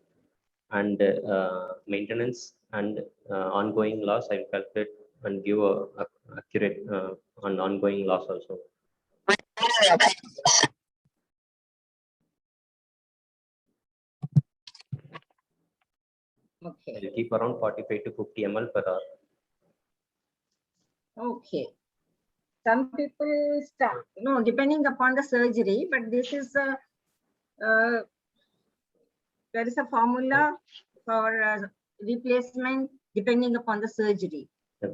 and maintenance and ongoing loss I'll calculate and give a accurate on ongoing loss also.
Okay.
I'll keep around 45 to 50 ml per hour.
Okay. Some people start, depending upon the surgery, but this is there is a formula for replacement depending upon the surgery.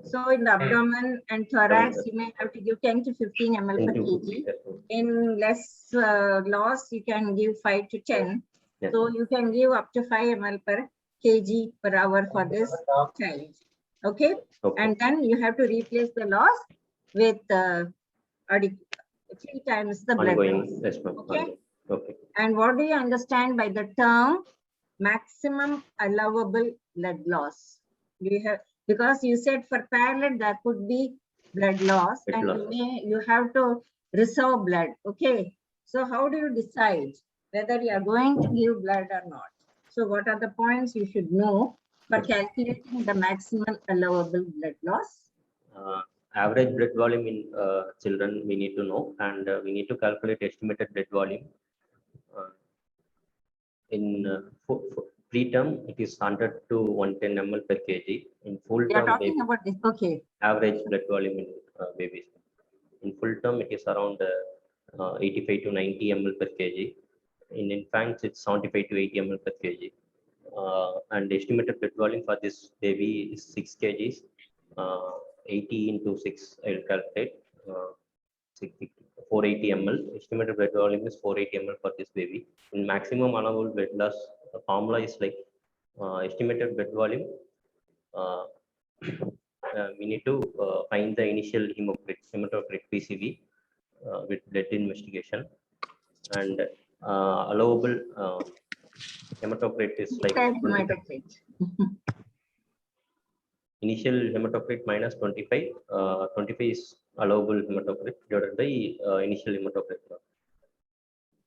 So in the abdomen and thorax, you may have to give 10 to 15 ml per kg. In less loss, you can give 5 to 10. So you can give up to 5 ml per kg per hour for this child. Okay? And then you have to replace the loss with 3 times the blood loss. Okay?
Okay.
And what do you understand by the term maximum allowable blood loss? Because you said for palate there could be blood loss, and you have to reserve blood. Okay. So how do you decide whether you are going to give blood or not? So what are the points you should know for calculating the maximum allowable blood loss?
Average blood volume in children we need to know, and we need to calculate estimated blood volume. In preterm, it is 100 to 110 ml per kg. In full term,
talking about this. Okay.
Average blood volume in babies. In full term, it is around 85 to 90 ml per kg. In infants, it's 75 to 80 ml per kg. And estimated blood volume for this baby is 6 kgs. 80 into 6, I will calculate. 480 ml. Estimated blood volume is 480 ml for this baby. In maximum allowable blood loss, the formula is like estimated blood volume. We need to find the initial hematocrit PCV with blood investigation, and allowable hematocrit is like initial hematocrit minus 25. 25 is allowable hematocrit divided by initial hematocrit.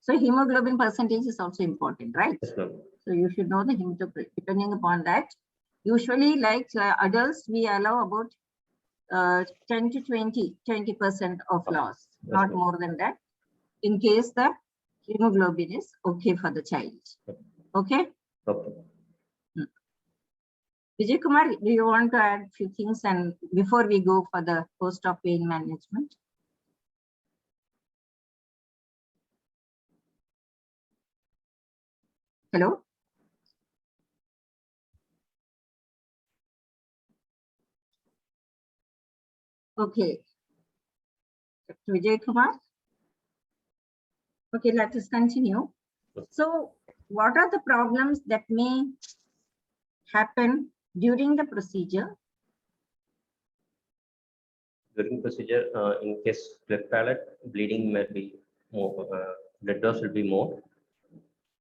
So hemoglobin percentage is also important, right?
Yes, ma'am.
So you should know the hematocrit. Depending upon that, usually like adults, we allow about 10 to 20% of loss, yes, not more than that, in case the hemoglobin is okay for the child. Okay?
Okay.
Vijay Kumar, do you want to add a few things and before we go for the post-op pain management? Hello? Okay. Vijay Kumar? Okay, let us continue. So, what are the problems that may happen during the procedure?
During procedure, in case cleft palate, bleeding may be more, blood loss will be more,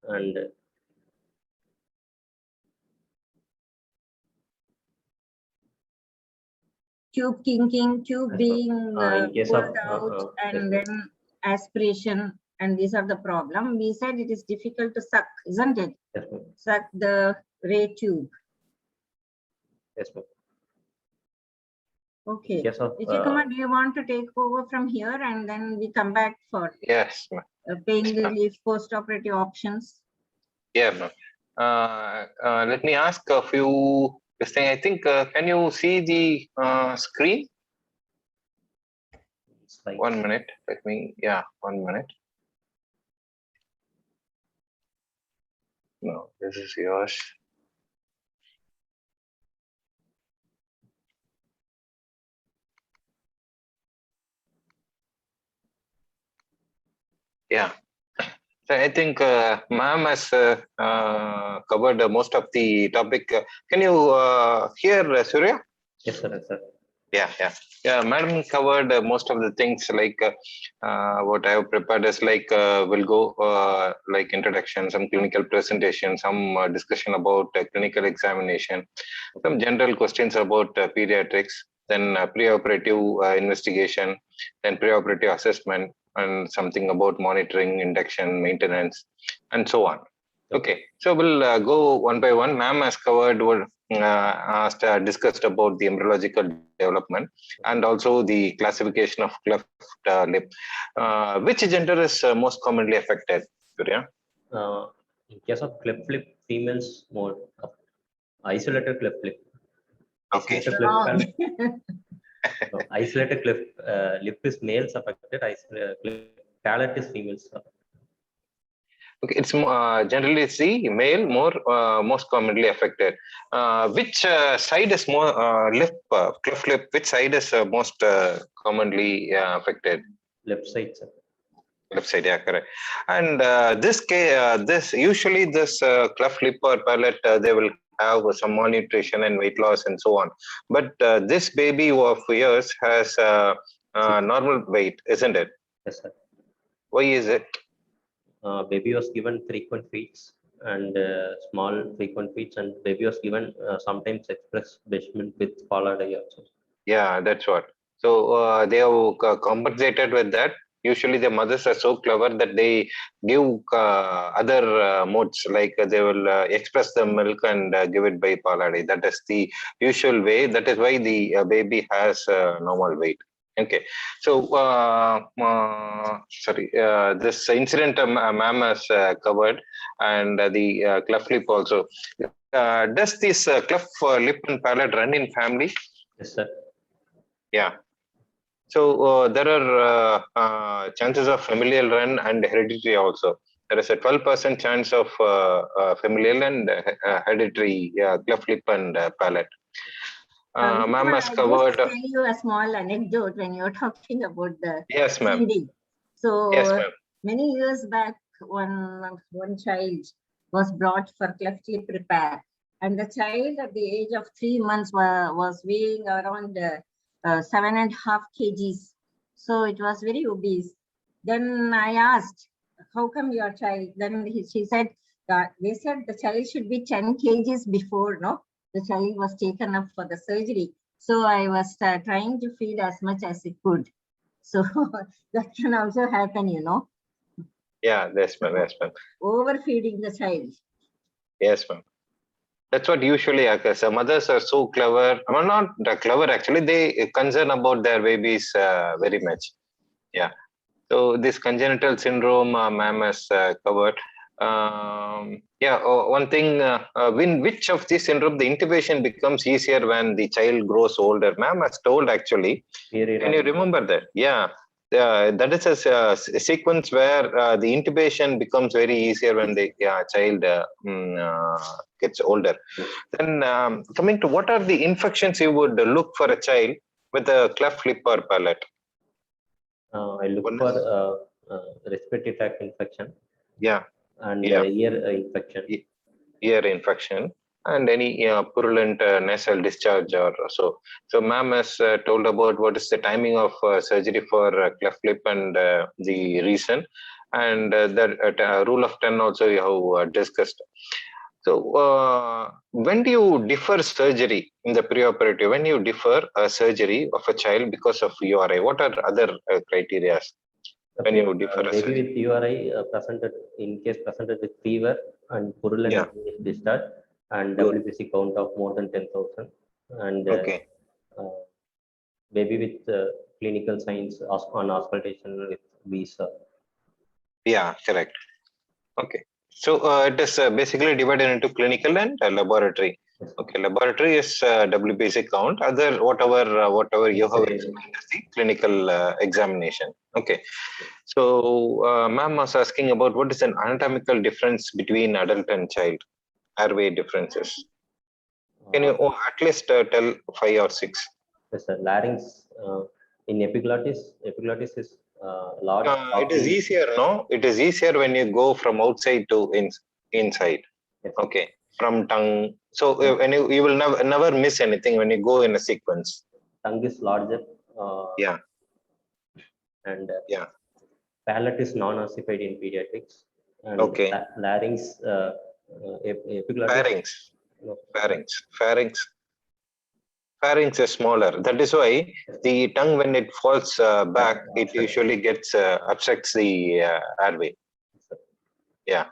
and
Tube kinking, tube being
in case of
pulled out,
yes,
and then aspiration, and these are the problem. We said it is difficult to suck, isn't it?
yes, ma'am.
Suck the ray tube.
Yes, ma'am.
Okay.
Case of
Vijay Kumar, do you want to take over from here and then we come back for
Yes, ma'am.
pain relief, post-operative options?
Yeah, ma'am. Let me ask a few. This thing, I think, can you see the screen?
slide.
1 minute. Let me. Yeah, 1 minute. No, this is yours. Yeah. So I think ma'am has covered most of the topic. Can you hear Surya?
Yes, sir. Yes, sir.
Yeah. Madam covered most of the things like what I have prepared is like we'll go like introduction, some clinical presentation, some discussion about clinical examination, some general questions about pediatrics, then preoperative investigation, then preoperative assessment, and something about monitoring, induction, maintenance, and so on. Okay, so we'll go one by one. Ma'am has covered what discussed about the embryological development and also the classification of cleft lip. Which gender is most commonly affected, Surya?
In case of cleft lip, females more isolated cleft lip.
Okay.
Isolated cleft palate. No, isolated cleft lip is males affected. Isolated cleft palate is females affected.
Okay, it's generally the male most commonly affected. Which side is more cleft lip? Which side is most commonly affected?
Left side, sir.
Left side, yeah, correct. And this usually this cleft lip or palate, they will have some malnutrition and weight loss and so on. But this baby of yours has normal weight, isn't it?
Yes, sir.
Why is it?
Baby was given frequent feeds and small frequent feeds, and baby was given sometimes express measurement with Pollard also.
Yeah, that's what. So they have compensated with that. Usually the mothers are so clever that they give other modes, like they will express the milk and give it by Pollard. That is the usual way. That is why the baby has normal weight. Okay, so sorry, this incident ma'am has covered, and the cleft lip also. Does this cleft lip and palate run in family?
Yes, sir.
Yeah. So there are chances of familial run and hereditary also. There is a 12% chance of familial and hereditary cleft lip and palate. Ma'am has covered.
I'll just tell you a small anecdote when you're talking about the
Yes, ma'am.
feeding. So
Yes, ma'am.
many years back, one child was brought for cleft lip repair, and the child at the age of 3 months was weighing around 7.5 kgs. So it was very obese. Then I asked, how come your child? Then she said that they said the child should be 10 kgs before, no? The child was taken up for the surgery. So I was trying to feed as much as it could. So that can also happen, you know.
Yeah, yes, ma'am. Yes, ma'am.
Overfeeding the child.
Yes, ma'am. That's what usually occurs. Mothers are so clever. Well, not clever actually. They concern about their babies very much. Yeah. So this congenital syndrome, ma'am has covered. One thing, in which of these syndrome the intubation becomes easier when the child grows older? Ma'am has told actually. Can you remember that? Yeah. that is a sequence where the intubation becomes very easier when the child gets older. Then coming to what are the infections you would look for a child with a cleft lip or palate?
I look
One
for
is-
respiratory tract infection
Yeah,
and
Yeah.
ear infection.
ear infection and any purulent nasal discharge or so. So ma'am has told about what is the timing of surgery for cleft lip and the reason, and that rule of 10 also you have discussed. So when do you defer surgery in the preoperative? When you defer a surgery of a child because of URI, what are other criteria when you defer a
Baby
surgery?
with URI presented with fever and purulent
Yeah.
discharge and
Good.
WBC count of more than 10,000, and
Okay.
baby with clinical signs on auscultation with visa.
Yeah, correct. Okay. So it is basically divided into clinical and laboratory.
Yes.
Okay, laboratory is WBC count. Other whatever you have explained is the clinical examination. Okay. So ma'am was asking about what is an anatomical difference between adult and child, airway differences. Can you at least tell 5 or 6?
Yes, sir. Larynx in epiglottis is large.
It is easier, no? It is easier when you go from outside to inside.
Yes.
Okay, from tongue. So when you will never miss anything when you go in a sequence.
Tongue is larger.
Yeah.
And
Yeah.
palate is non-ossified in pediatrics. And
Okay.
larynx, epiglottis.
Pharynx.
No.
Pharynx is smaller. That is why the tongue, when it falls back, it usually gets obstructs the airway. Yeah.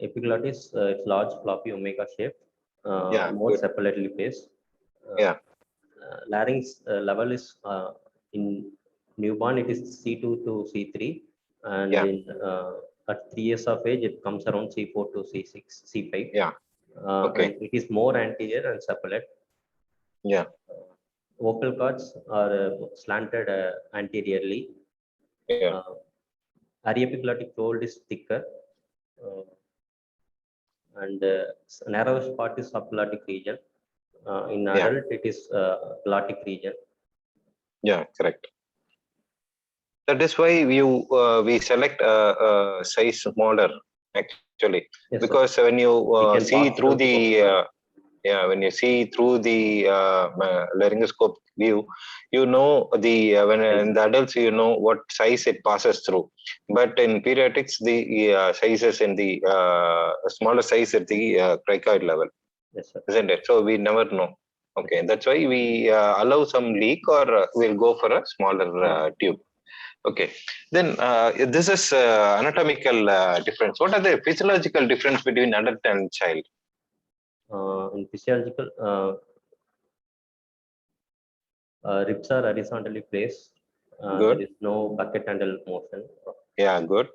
Epiglottis, it's large, floppy, omega shaped,
Yeah,
more
good.
separately placed.
Yeah.
Larynx level is in newborn, it is C2 to C3, and
Yeah.
in at 3 years of age, it comes around C4 to C6, C5.
Yeah. Okay.
And it is more anterior and separate.
Yeah.
Vocal cords are slanted anteriorly.
Yeah.
Ariepiglottic fold is thicker, and narrowest part is subglottic region. In adult, it is glottic region.
Yeah, correct. That is why we select a size smaller actually,
Yes,
because
sir.
when you
can
see
pass
through
through
the when you see through the laryngoscope view, you know the when in the adults you know what size it passes through, but in pediatrics the sizes in the smaller size at the cricoid level.
Yes, sir.
Isn't it? So we never know. Okay, that's why we allow some leak or we'll go for a smaller tube. Okay, then this is anatomical difference. What are the physiological difference between adult and child?
In physiological, ribs are horizontally placed.
Good.
There is no bucket handle motion.
Yeah, good.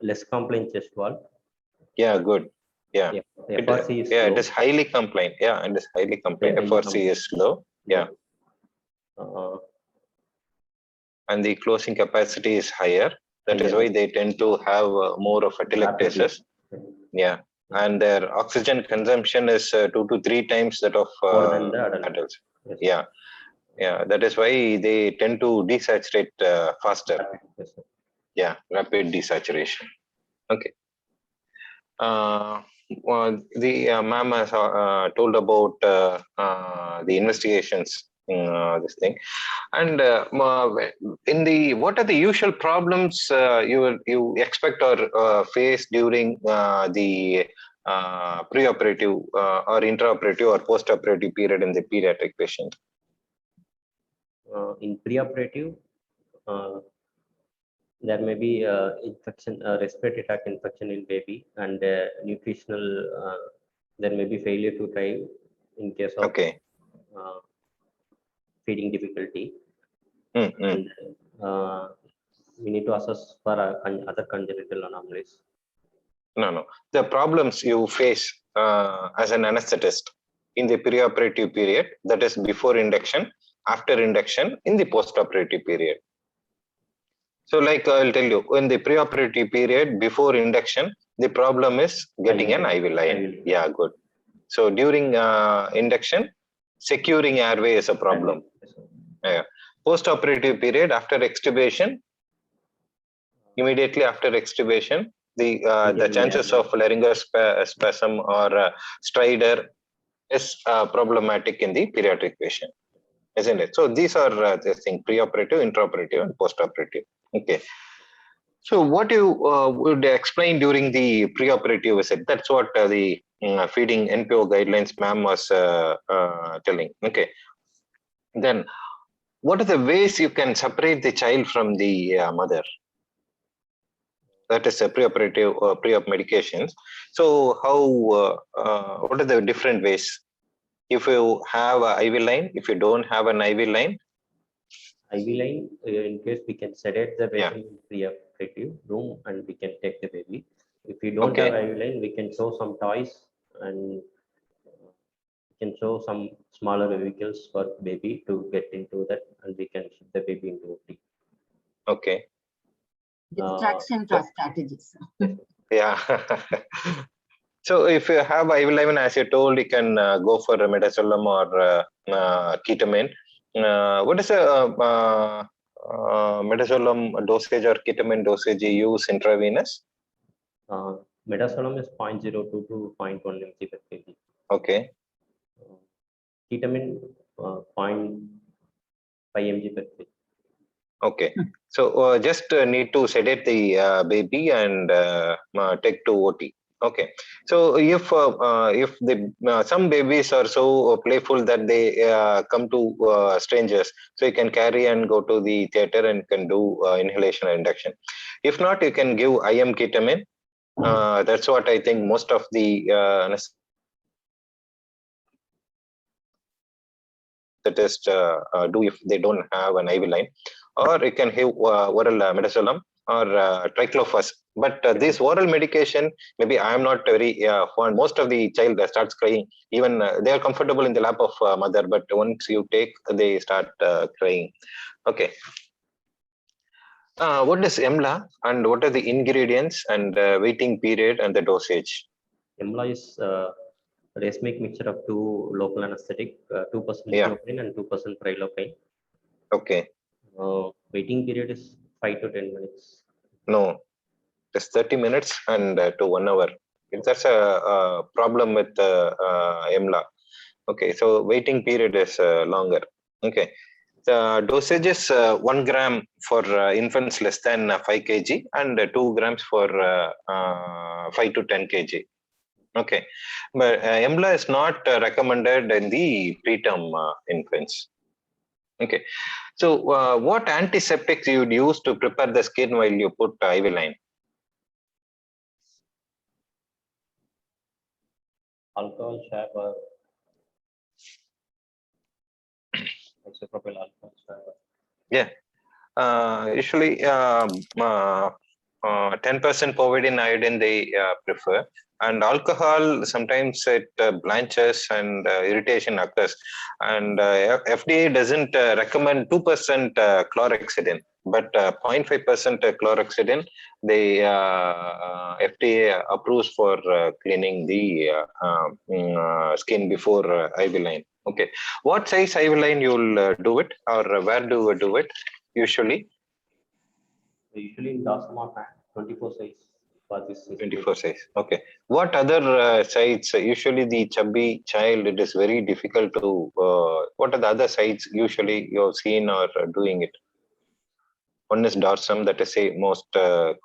Less compliant chest wall.
Yeah, good. Yeah.
FRC is
yeah,
low.
it is highly compliant. Yeah, it is highly compliant. FRC is low. Yeah. And the closing capacity is higher. That is why they tend to have more of atelectasis. Yeah. And their oxygen consumption is 2 to 3 times that of
more than the
adults.
Yes.
Yeah. Yeah. That is why they tend to desaturate faster.
Yes, sir.
Yeah. Rapid desaturation. Okay. The ma'am has told about the investigations this thing, and in the what are the usual problems you expect or face during the preoperative or intraoperative or postoperative period in the pediatric patient?
In preoperative, there may be infection, respiratory tract infection in baby, and nutritional. There may be failure to drive in case of feeding difficulty. And, we need to assess for other congenital anomalies.
No. The problems you face as an anesthetist in the preoperative period, that is before induction, after induction in the postoperative period. So like I'll tell you, in the preoperative period before induction, the problem is getting an IV line. Yeah, good. So during induction, securing airway is a problem. Yeah. Post-operative period after extubation, immediately after extubation, the chances of laryngospasm or stridor is problematic in the pediatric patient, isn't it? So these are the things: preoperative, intraoperative, and postoperative. Okay. So what you would explain during the preoperative visit? That's what the feeding NPO guidelines ma'am was telling. Okay. Then what are the ways you can separate the child from the mother? That is a preoperative pre-op medications. So how what are the different ways? If you have an IV line, if you don't have an IV line,
in case we can sedate the patient in preoperative room and we can take the baby. If we don't have IV line, we can show some toys and we can show some smaller vehicles for baby to get into that, and we can shift the baby into OT.
Okay.
Distraction strategies.
Yeah. So if you have IV line, as you told, you can go for midazolam or ketamine. What is a midazolam dosage or ketamine dosage you use intravenous?
Midazolam is 0.02 to 0.1 mg per kg.
Okay.
Ketamine 0.5 mg per kg.
Okay. So just need to sedate the baby and take to OT. Okay. So if the some babies are so playful that they come to strangers, so you can carry and go to the theater and can do inhalation or induction. If not, you can give IM ketamine. That's what I think most of the anesthetists do if they don't have an IV line, or you can have oral midazolam or triclofos. But this oral medication, maybe I am not very fond. Most of the child starts crying. Even they are comfortable in the lap of mother, but once you take, they start crying. Okay. What is EMLA and what are the ingredients and waiting period and the dosage?
EMLA is racemic mixture of two local anesthetic, 2% ibuprofen and 2% prilocaine.
Okay.
Waiting period is 5 to 10 minutes.
No, it's 30 minutes and to 1 hour. That's a problem with EMLA. Okay, so waiting period is longer. Okay. The dosage is 1 gram for infants less than 5 kg and 2 grams for 5 to 10 kg. Okay, but EMLA is not recommended in the preterm infants. Okay, so what antiseptics you would use to prepare the skin while you put IV line?
Alcohol, shower, isopropyl alcohol, shower.
Yeah, usually 10% povidone iodine they prefer, and alcohol sometimes it blanches and irritation occurs, and FDA doesn't recommend 2% chlorhexidine, but 0.5% chlorhexidine they FDA approves for cleaning the skin before IV line. Okay, what size IV line you'll do it, or where do you do it usually?
Usually in Dasma 24 size for this.
24 size. Okay. What other sites? Usually the chubby child, it is very difficult to. What are the other sites usually you've seen or doing it? One is dorsum, that is a most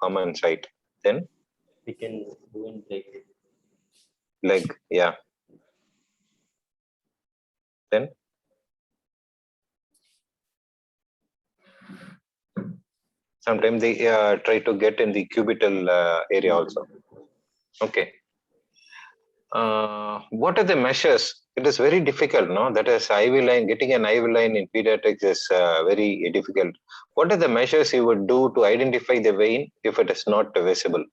common site. Then
we can do in leg.
Leg, yeah. Then sometimes they try to get in the cubital area also. Okay. What are the measures? It is very difficult, no? That is IV line, getting an IV line in pediatrics is very difficult. What are the measures you would do to identify the vein if it is not visible?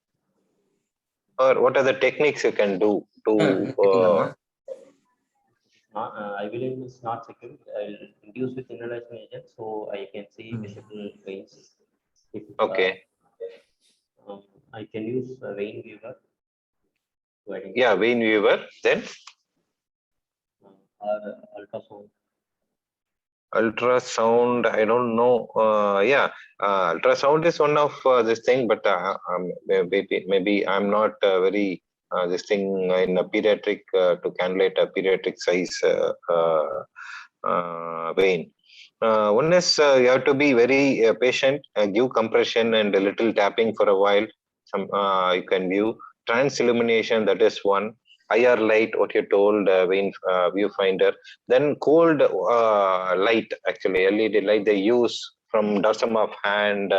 Or what are the techniques you can do to
not, I believe it's not secure. I'll induce with inhalation agent, so I can see visible veins. If,
Okay.
I can use vein viewer to identify.
Yeah, vein viewer. Then
Or ultrasound.
ultrasound. I don't know. Yeah, ultrasound is one of this thing, but maybe I'm not very this thing in a pediatric to cannulate a pediatric size vein. One is you have to be very patient, give compression and a little tapping for a while. Some you can view trans illumination, that is one. IR light, what you told, vein viewfinder. Then cold light, actually LED light they use from dorsum of hand,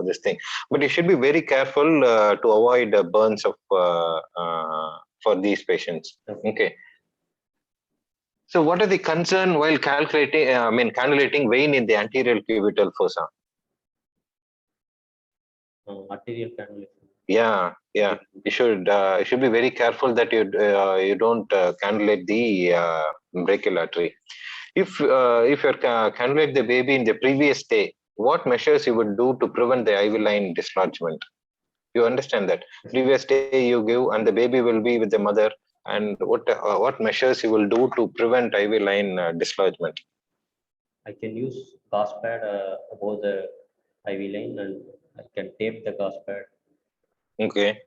this thing. But you should be very careful to avoid burns of for these patients. Okay. So what are the concern while calculating, cannulating vein in the anterior cubital fossa?
Arterial cannulation.
Yeah. You should be very careful that you don't cannulate the brachial artery. If you cannulate the baby in the previous day, what measures you would do to prevent the IV line dislodgement? You understand that previous day you give and the baby will be with the mother, and what measures you will do to prevent IV line dislodgement?
I can use gauze pad above the IV line, and I can tape the gauze pad.
Okay.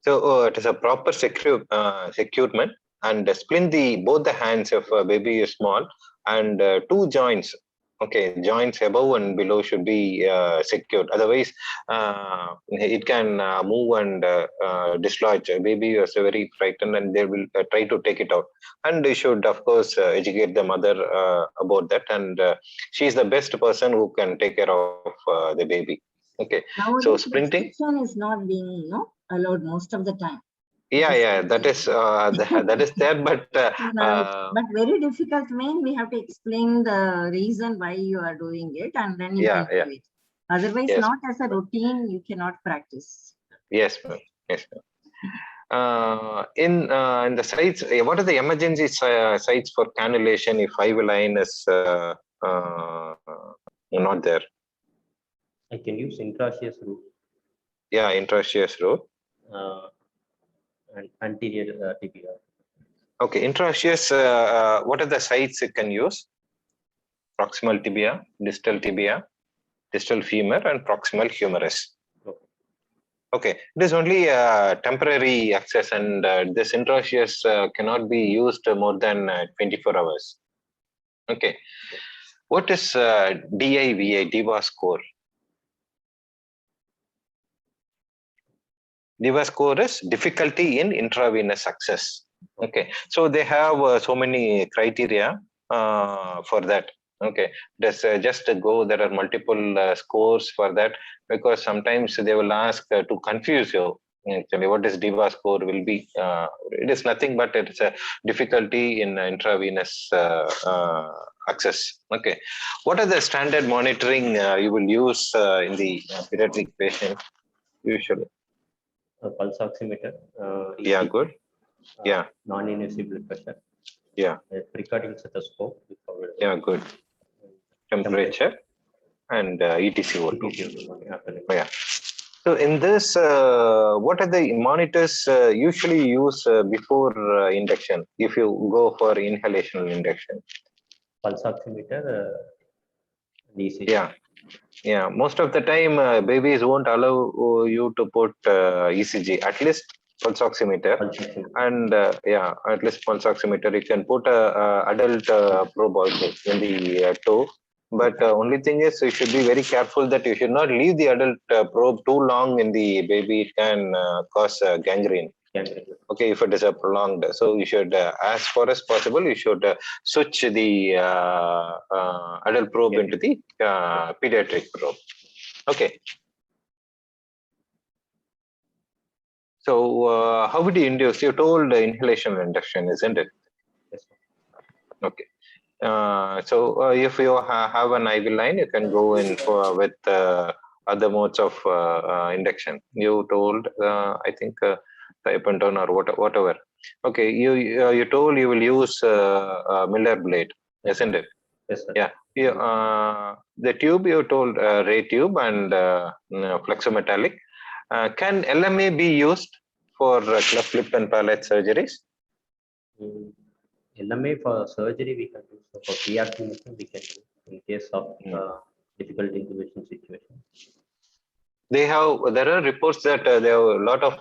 So it is a proper securement, and splint both the hands if baby is small, and two joints. Okay, joints above and below should be secured. Otherwise, it can move and dislodge. A baby is very frightened, and they will try to take it out. And you should, of course, educate the mother about that. And she is the best person who can take care of the baby. Okay.
Nowadays,
So sprinting
is not being allowed most of the time.
Yeah, that is there, but
But very difficult. We have to explain the reason why you are doing it, and then you can do it. Otherwise,
Yes.
not as a routine, you cannot practice.
Yes, ma'am. In the sites, what are the emergency sites for cannulation if IV line is not there?
I can use intraosseous route.
Yeah, intraosseous route.
And anterior tibia.
Okay, intraosseous, what are the sites it can use? Proximal tibia, distal femur, and proximal humerus. Okay, it is only temporary access, and this intraosseous cannot be used more than 24 hours. Okay, what is DIVA, DIVA score? DIVA score is difficulty in intravenous access. Okay, so they have so many criteria for that. Okay, just go. There are multiple scores for that, because sometimes they will ask to confuse you. Actually, what is DIVA score will be? It is nothing but it's a difficulty in intravenous access. Okay, what are the standard monitoring you will use in the pediatric patient usually?
A pulse oximeter.
Yeah, good.
Non-invasive blood pressure.
Yeah.
A pre-cardiac stethoscope.
Yeah, good. Temperature and ETCO2. Yeah. So in this, what are the monitors usually use before induction if you go for inhalational induction?
Pulse oximeter. ECG.
Yeah. Most of the time, babies won't allow you to put ECG. At least pulse oximeter. And at least pulse oximeter. You can put a adult probe also in the toe. But only thing is, you should be very careful that you should not leave the adult probe too long in the baby. It can cause gangrene. Okay, if it is a prolonged. So you should, as far as possible, you should switch the adult probe into the pediatric probe. Okay. So how would you induce? You told inhalation induction, isn't it?
Yes.
Okay. So if you have an IV line, you can go in with other modes of induction. You told, I think, Siphon or whatever. Okay, you told you will use Miller blade, isn't it?
Yes, sir.
Yeah. The tube you told ray tube and flexometallic. Can LMA be used for cleft lip and palate surgeries?
LMA for surgery we can do. So for pre-acclimation we can do in case of difficult intubation situation.
There are reports that there are a lot of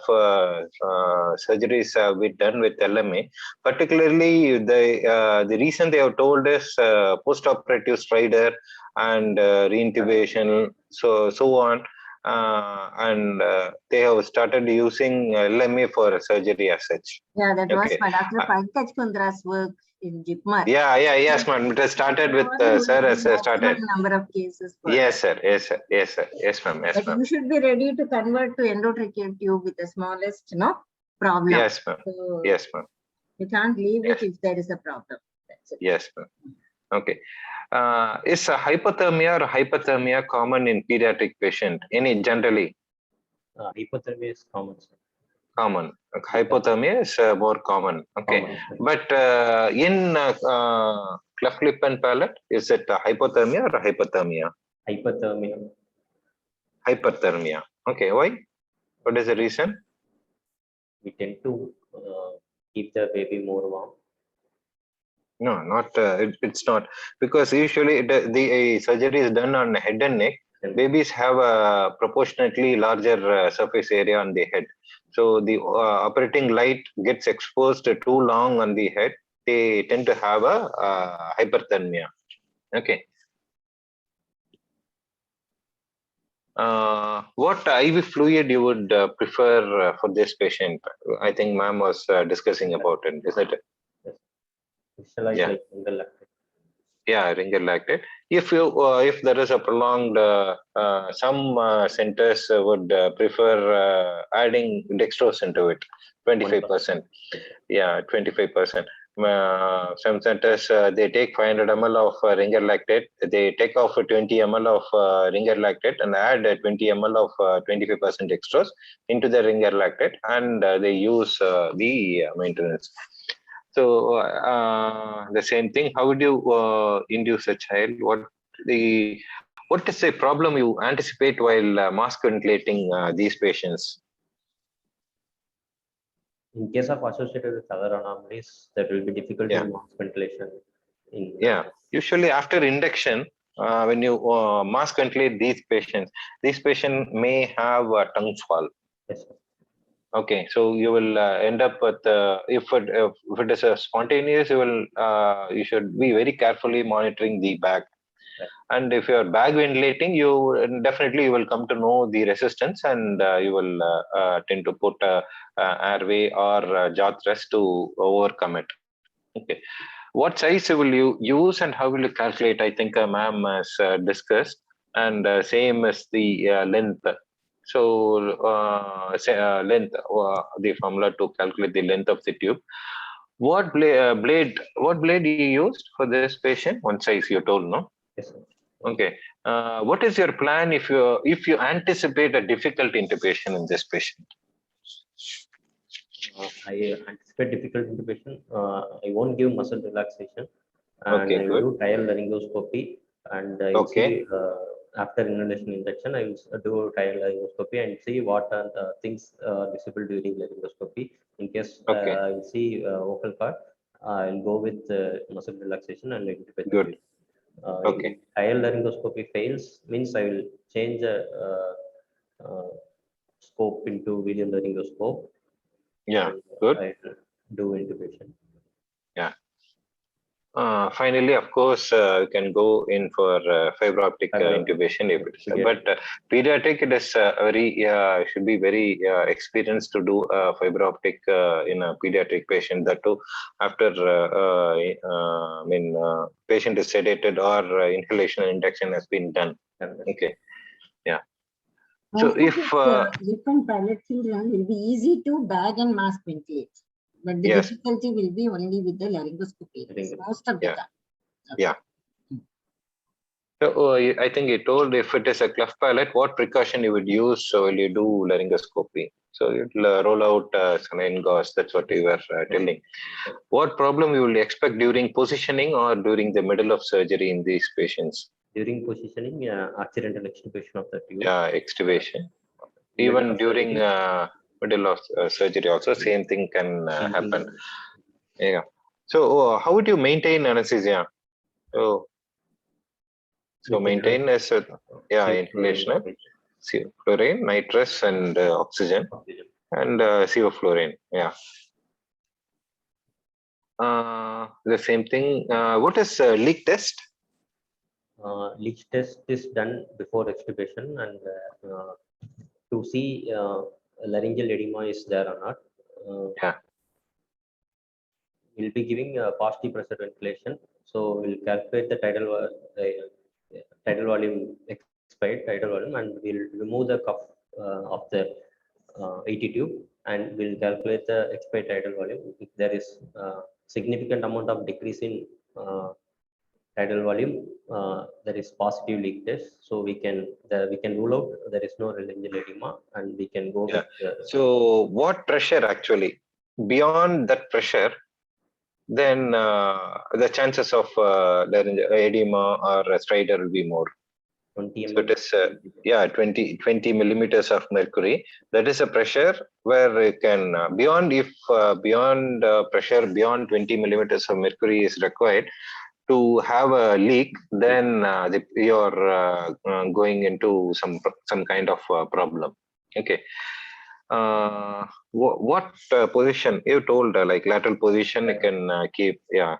surgeries have been done with LMA. Particularly, the reason they have told is post-operative stridor and reintubation, so on, and they have started using LMA for surgery as such.
Yeah, that was
Okay.
Dr. Pankaj Kundra's work in JIPMER.
Yes, ma'am. It has started with sir has started.
Number of cases.
Yes, sir. Yes, sir. Yes, sir. Yes, ma'am. Yes,
But
ma'am.
you should be ready to convert to endotracheal tube with the smallest, problem.
Yes, ma'am.
So
Yes, ma'am.
you can't leave
Yes.
it if there is a problem. That's it.
Yes, ma'am. Okay. Is hypothermia or hypothermia common in pediatric patient? Any generally
Hypothermia is common, sir.
common. Hypothermia is more common. Okay.
Common, sir.
But in cleft lip and palate, is it hypothermia or hypothermia?
Hypothermia.
Hyperthermia. Okay. Why? What is the reason?
We tend to keep the baby more warm.
No, not. It's not, because usually the surgery is done on head and neck. Babies have a proportionately larger surface area on the head, so the operating light gets exposed too long on the head. They tend to have a hyperthermia. Okay. What IV fluid you would prefer for this patient? I think ma'am was discussing about it, isn't it?
Visualize
Yeah.
like single lactate.
Yeah, ringer lactate. If there is a prolonged, some centers would prefer adding dextrose into it, 25%. Yeah, 25%. Some centers they take 500 ml of ringer lactate. They take off 20 ml of ringer lactate and add 20 ml of 25% dextrose into the ringer lactate, and they use the maintenance. So the same thing. How would you induce a child? What is the problem you anticipate while mask ventilating these patients?
In case of associated with other anomalies, there will be difficulty in mask ventilation.
Usually after induction, when you mask ventilate these patients may have a tongue swell.
Yes, sir.
Okay, so you will end up with if it is a spontaneous, you should be very carefully monitoring the bag.
Right.
And if you are bag ventilating, you definitely will come to know the resistance, and you will tend to put airway or jaw thrust to overcome it. Okay, what size will you use and how will you calculate? I think ma'am has discussed, and same as the length. So length, the formula to calculate the length of the tube. What blade you used for this patient? One size you told, no?
Yes, sir.
Okay. What is your plan if you anticipate a difficult intubation in this patient?
I anticipate difficult intubation. I won't give muscle relaxation, and
Okay,
I will do trial laryngoscopy, and I will see after inhalation injection, I will do trial laryngoscopy and see what are the things visible during laryngoscopy. In case I will see vocal cord, I will go with muscle relaxation and intubate.
Good.
If trial laryngoscopy fails, means I will change the scope into video laryngoscope.
Yeah, good.
I do intubation.
Yeah. Finally, of course, you can go in for fiber optic intubation if it is. But pediatric, it is should be very experienced to do fiber optic in a pediatric patient. That too, after patient is sedated or inhalation and induction has been done. Okay. Yeah. So if
lip and palate children will be easy to bag and mask ventilate, but the difficulty will be only with the laryngoscopy most of the time. Okay.
Yeah. So I think you told if it is a cleft palate, what precaution you would use while you do laryngoscopy? So you'll roll out saline gauze. That's what you were telling. What problem you will expect during positioning or during the middle of surgery in these patients?
During positioning, accidental extubation of the tube.
Yeah, extubation.
Middle
Even
of
during
surgery.
middle of surgery also same thing can
Same
happen.
thing.
Yeah. So how would you maintain anesthesia? So
With
maintain as a
sevoflurane,
inhalation, sevoflurane, nitrous, and oxygen,
oxygen.
and sevoflurane. Yeah. The same thing. What is leak test?
Leak test is done before extubation and to see laryngeal edema is there or not.
Yeah.
We'll be giving positive pressure ventilation. So we'll calculate the tidal volume, expired tidal volume, and we'll remove the cuff of the ET tube, and we'll calculate the expired tidal volume. If there is significant amount of decrease in tidal volume, there is positive leak test. So we can rule out there is no laryngeal edema, and we can go with.
So what pressure actually? Beyond that pressure, then the chances of laryngeal edema or a stridor will be more.
20
So it is 20 millimeters of mercury. That is a pressure where you can beyond pressure beyond 20 millimeters of mercury is required to have a leak. Then you're going into some kind of problem. Okay. What position you told like lateral position you can keep? Yeah.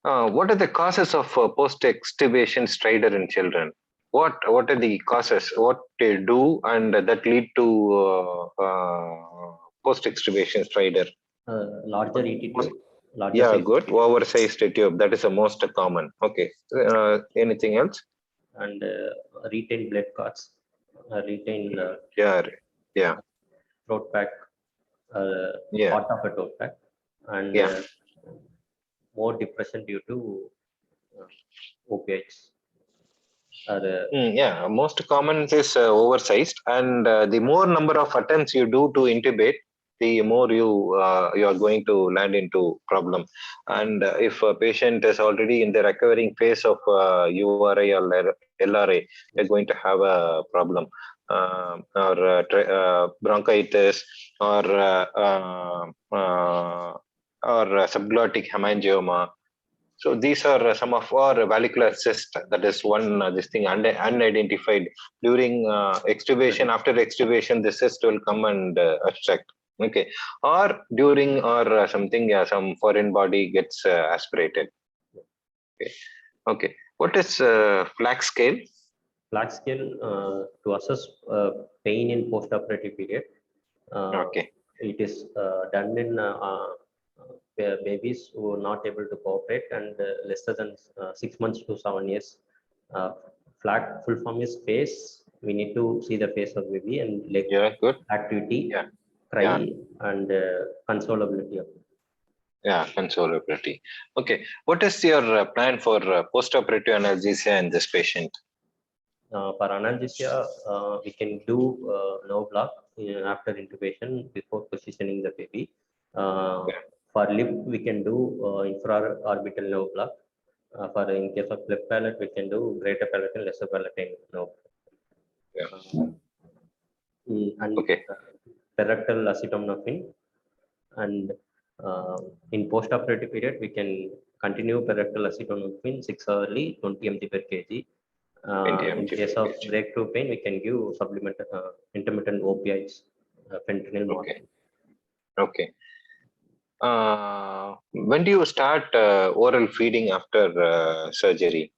What are the causes of post-extubation stridor in children? What are the causes? What they do and that lead to post-extubation stridor?
Larger ET tube.
Yeah, good. Oversized tube. That is the most common. Okay. Anything else?
And retained blood clots. Retained.
Yeah.
Throat pack. Part of a throat pack. And more depression due to opiates.
Most common is oversized, and the more number of attempts you do to intubate, the more you are going to land into problem. And if a patient is already in the recovering phase of URI or LRA, they're going to have a problem, or bronchitis, or subglottic hemangioma. So these are some of our valvular cyst. That is one this thing unidentified during extubation. After extubation, the cyst will come and obstruct. Okay, or during or something, some foreign body gets aspirated. Okay. What is Flach scale?
Flach scale to assess pain in postoperative period.
Okay.
It is done in babies who are not able to cooperate and lesser than 6 months to 7 years. Flach full form is face. We need to see the face of baby and leg activity, cry, and consolability of it.
Yeah, consolability. Okay. What is your plan for postoperative analgesia in this patient?
For analgesia, we can do nerve block after intubation before positioning the baby. For lip, we can do infraorbital nerve block. For in case of left palate, we can do greater palatine, lesser palatine nerve. And perectal acetaminophen. And in postoperative period, we can continue perectal acetaminophen 6 hourly, 20 mg per kg. In case of breakthrough pain, we can give supplemental intermittent opioids, fentanyl.
Okay. When do you start oral feeding after surgery?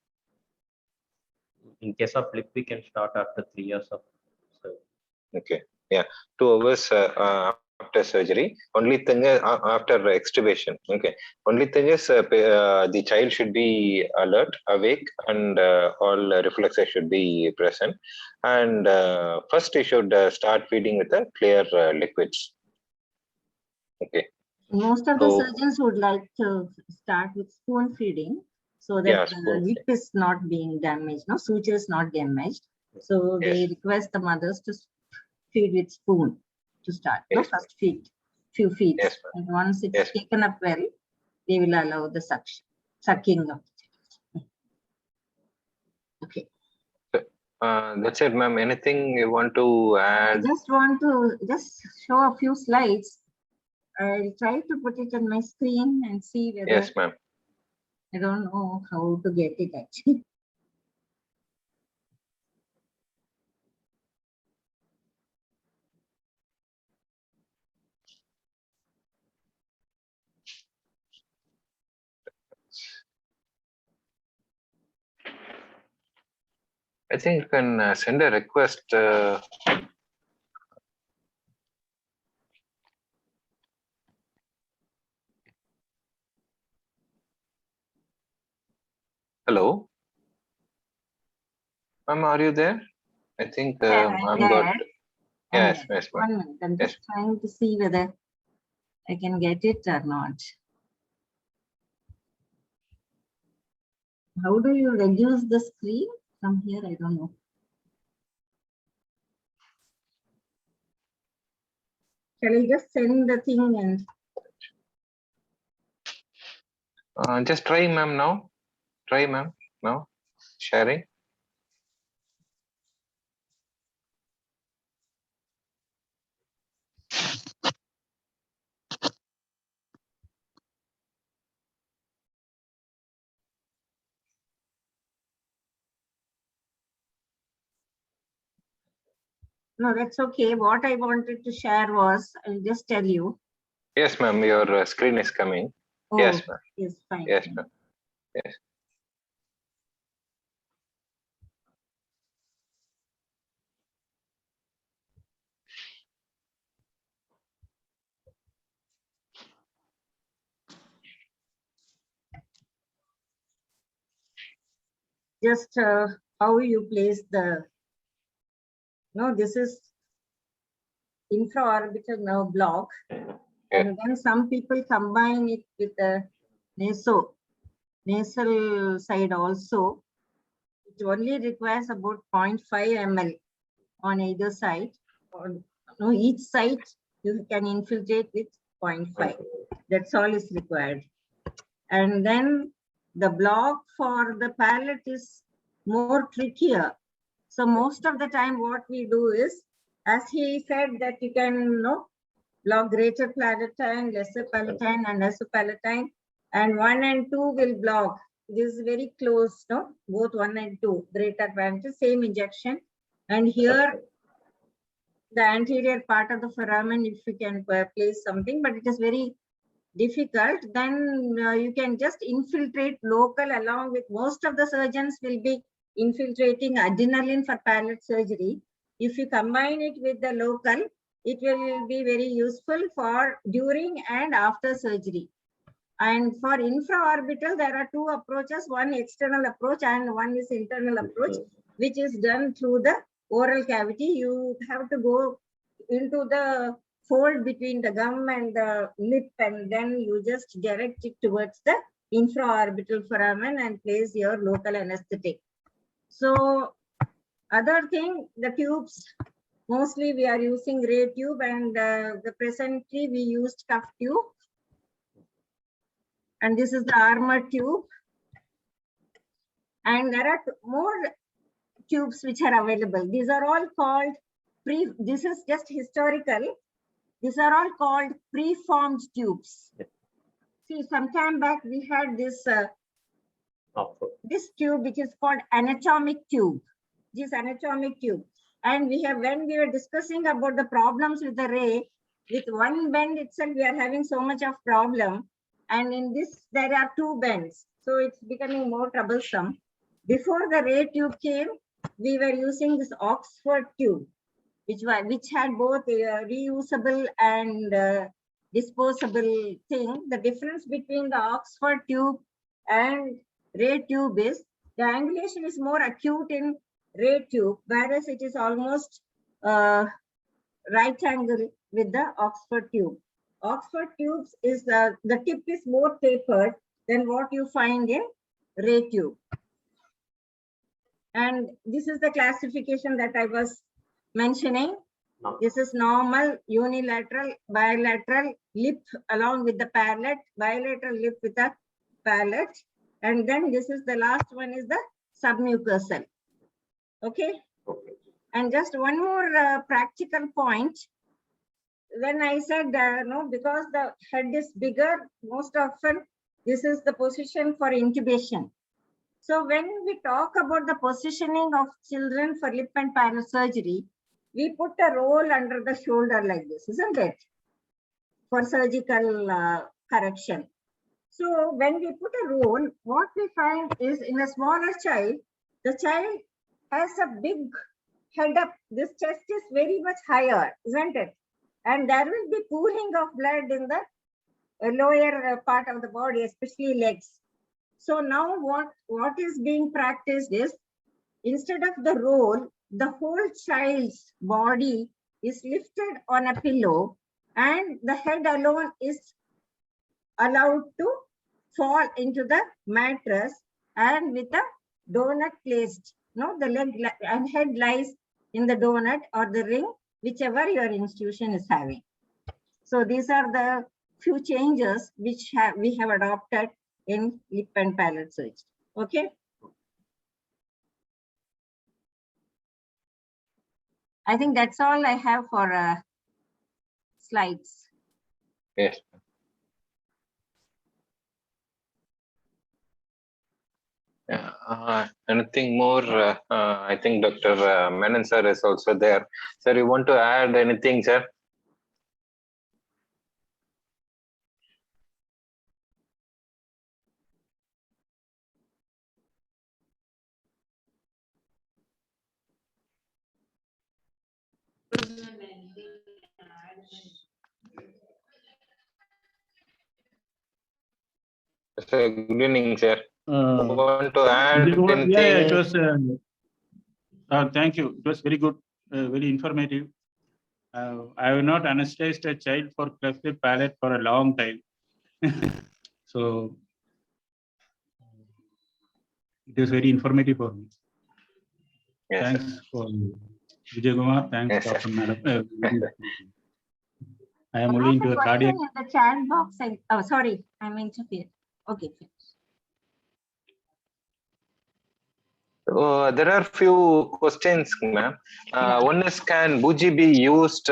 In case of lip, we can start after 3 years of surgery.
Okay. Yeah. 2 hours after surgery. Only thing is after extubation. Okay. Only thing is the child should be alert, awake, and all reflexes should be present. And first, you should start feeding with the clear liquids. Okay.
Most of the surgeons would like to start with spoon feeding so that the lip is not being damaged, no suture is not damaged. So they request the mothers to feed with spoon. to start.
Yes,
The first few feet.
Yes, ma'am.
And once it's
Yes.
taken up well, they will allow the sucking of the child. Okay.
That's it, ma'am. Anything you want to
I
add?
just want to just show a few slides. I'll try to put it on my screen and see whether,
Yes, ma'am.
I don't know how to get it actually.
I think you can send a request. Hello, ma'am, are you there? I think
Yeah,
ma'am
I'm
got.
there.
Yes, yes, ma'am.
1 minute. I'm
Yes.
just trying to see whether I can get it or not. How do you reduce the screen from here? I don't know. Shall I just send the thing and
Just try, ma'am, now. Try, ma'am, now. Sharing.
no, that's okay. What I wanted to share was, I'll just tell you.
Yes, ma'am. Your screen is coming.
Oh,
Yes, ma'am.
yes, fine.
Yes,
fine.
ma'am. Yes.
Just how you place the, no, this is infraorbital nerve block. And then some people combine it with the nasal side also. It only requires about 0.5 ml on either side. Or no, each side you can infiltrate with 0.5. That's all is required. And then the block for the palate is more trickier. So most of the time what we do is, as he said, that you can block greater palatine, lesser palatine, and mesopalatine, and 1 and 2 will block. This is very close, no? Both 1 and 2, greater palatine, same injection. And here, the anterior part of the foramen, if you can place something, but it is very difficult, then you can just infiltrate local. Along with most of the surgeons will be infiltrating adrenaline for palate surgery. If you combine it with the local, it will be very useful for during and after surgery. And for infraorbital, there are two approaches, one external approach and one is internal approach, which is done through the oral cavity. You have to go into the fold between the gum and the lip, and then you just direct it towards the infraorbital foramen and place your local anesthetic. So other thing, the tubes, mostly we are using ray tube, and the presently we used cuff tube. And this is the armor tube. And there are more tubes which are available. These are all called this is just historical. These are all called preformed tubes. See, some time back we had this this tube which is called anatomic tube. This anatomic tube. And we have, when we were discussing about the problems with the ray, with one bend itself we are having so much of problem. And in this there are two bends. So it's becoming more troublesome. Before the ray tube came, we were using this Oxford tube, which had both reusable and disposable thing. The difference between the Oxford tube and ray tube is the angulation is more acute in ray tube, whereas it is almost right angle with the Oxford tube. Oxford tubes is the tip is more tapered than what you find in ray tube. And this is the classification that I was mentioning.
No.
This is normal, unilateral, bilateral lip along with the palate, bilateral lip with the palate. And then this is the last one is the submucosal. Okay.
Okay.
And just one more practical point. When I said no, because the head is bigger, most often this is the position for intubation. So when we talk about the positioning of children for lip and palate surgery, we put a roll under the shoulder like this, isn't it? For surgical correction. So when we put a roll, what we find is in a smaller child, the child has a big head up. This chest is very much higher, isn't it? And there will be pooling of blood in the lower part of the body, especially legs. So now what is being practiced is, instead of the roll, the whole child's body is lifted on a pillow and the head alone is allowed to fall into the mattress, and with a donut placed, no, the leg and head lies in the donut or the ring, whichever your institution is having. So these are the few changes which we have adopted in lip and palate surgery. Okay. I think that's all I have for slides.
Yes. Anything more? I think Dr. Menon sir is also there. Sir, you want to add anything, sir? Sir, good evening, sir. Want to add anything?
Yeah, it was. Thank you. It was very good, very informative. I have not anesthetized a child for cleft lip palate for a long time. So it is very informative for me.
Yes,
Thanks
sir.
for Vijay Kumar. Thanks,
Yes, sir.
Dr. Madam. I am only into the cardiac.
In the chat box. Oh, sorry, I'm interfered. Okay.
There are few questions, ma'am. One is, can Buji be used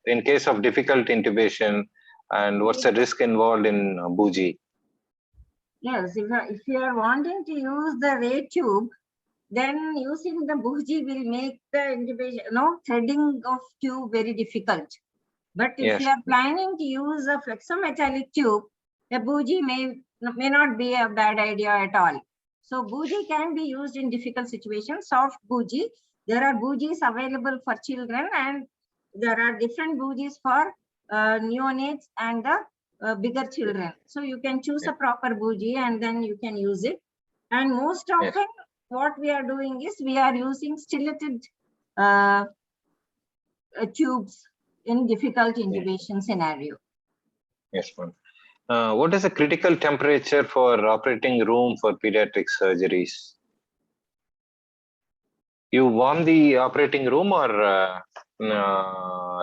in case of difficult intubation, and what's the risk involved in Buji?
Yes, if you are wanting to use the ray tube, then using the Buji will make the intubation, threading of tube very difficult. But if you are planning to use a flexometallic tube, the Buji may not be a bad idea at all. So Buji can be used in difficult situations, soft Buji. There are Bujis available for children, and there are different Bujis for neonates and the bigger children. So you can choose a proper Buji and then you can use it. And most often what we are doing is we are using stillated tubes in difficult intubation scenario.
Yes, ma'am. What is the critical temperature for operating room for pediatric surgeries? You warm the operating room, or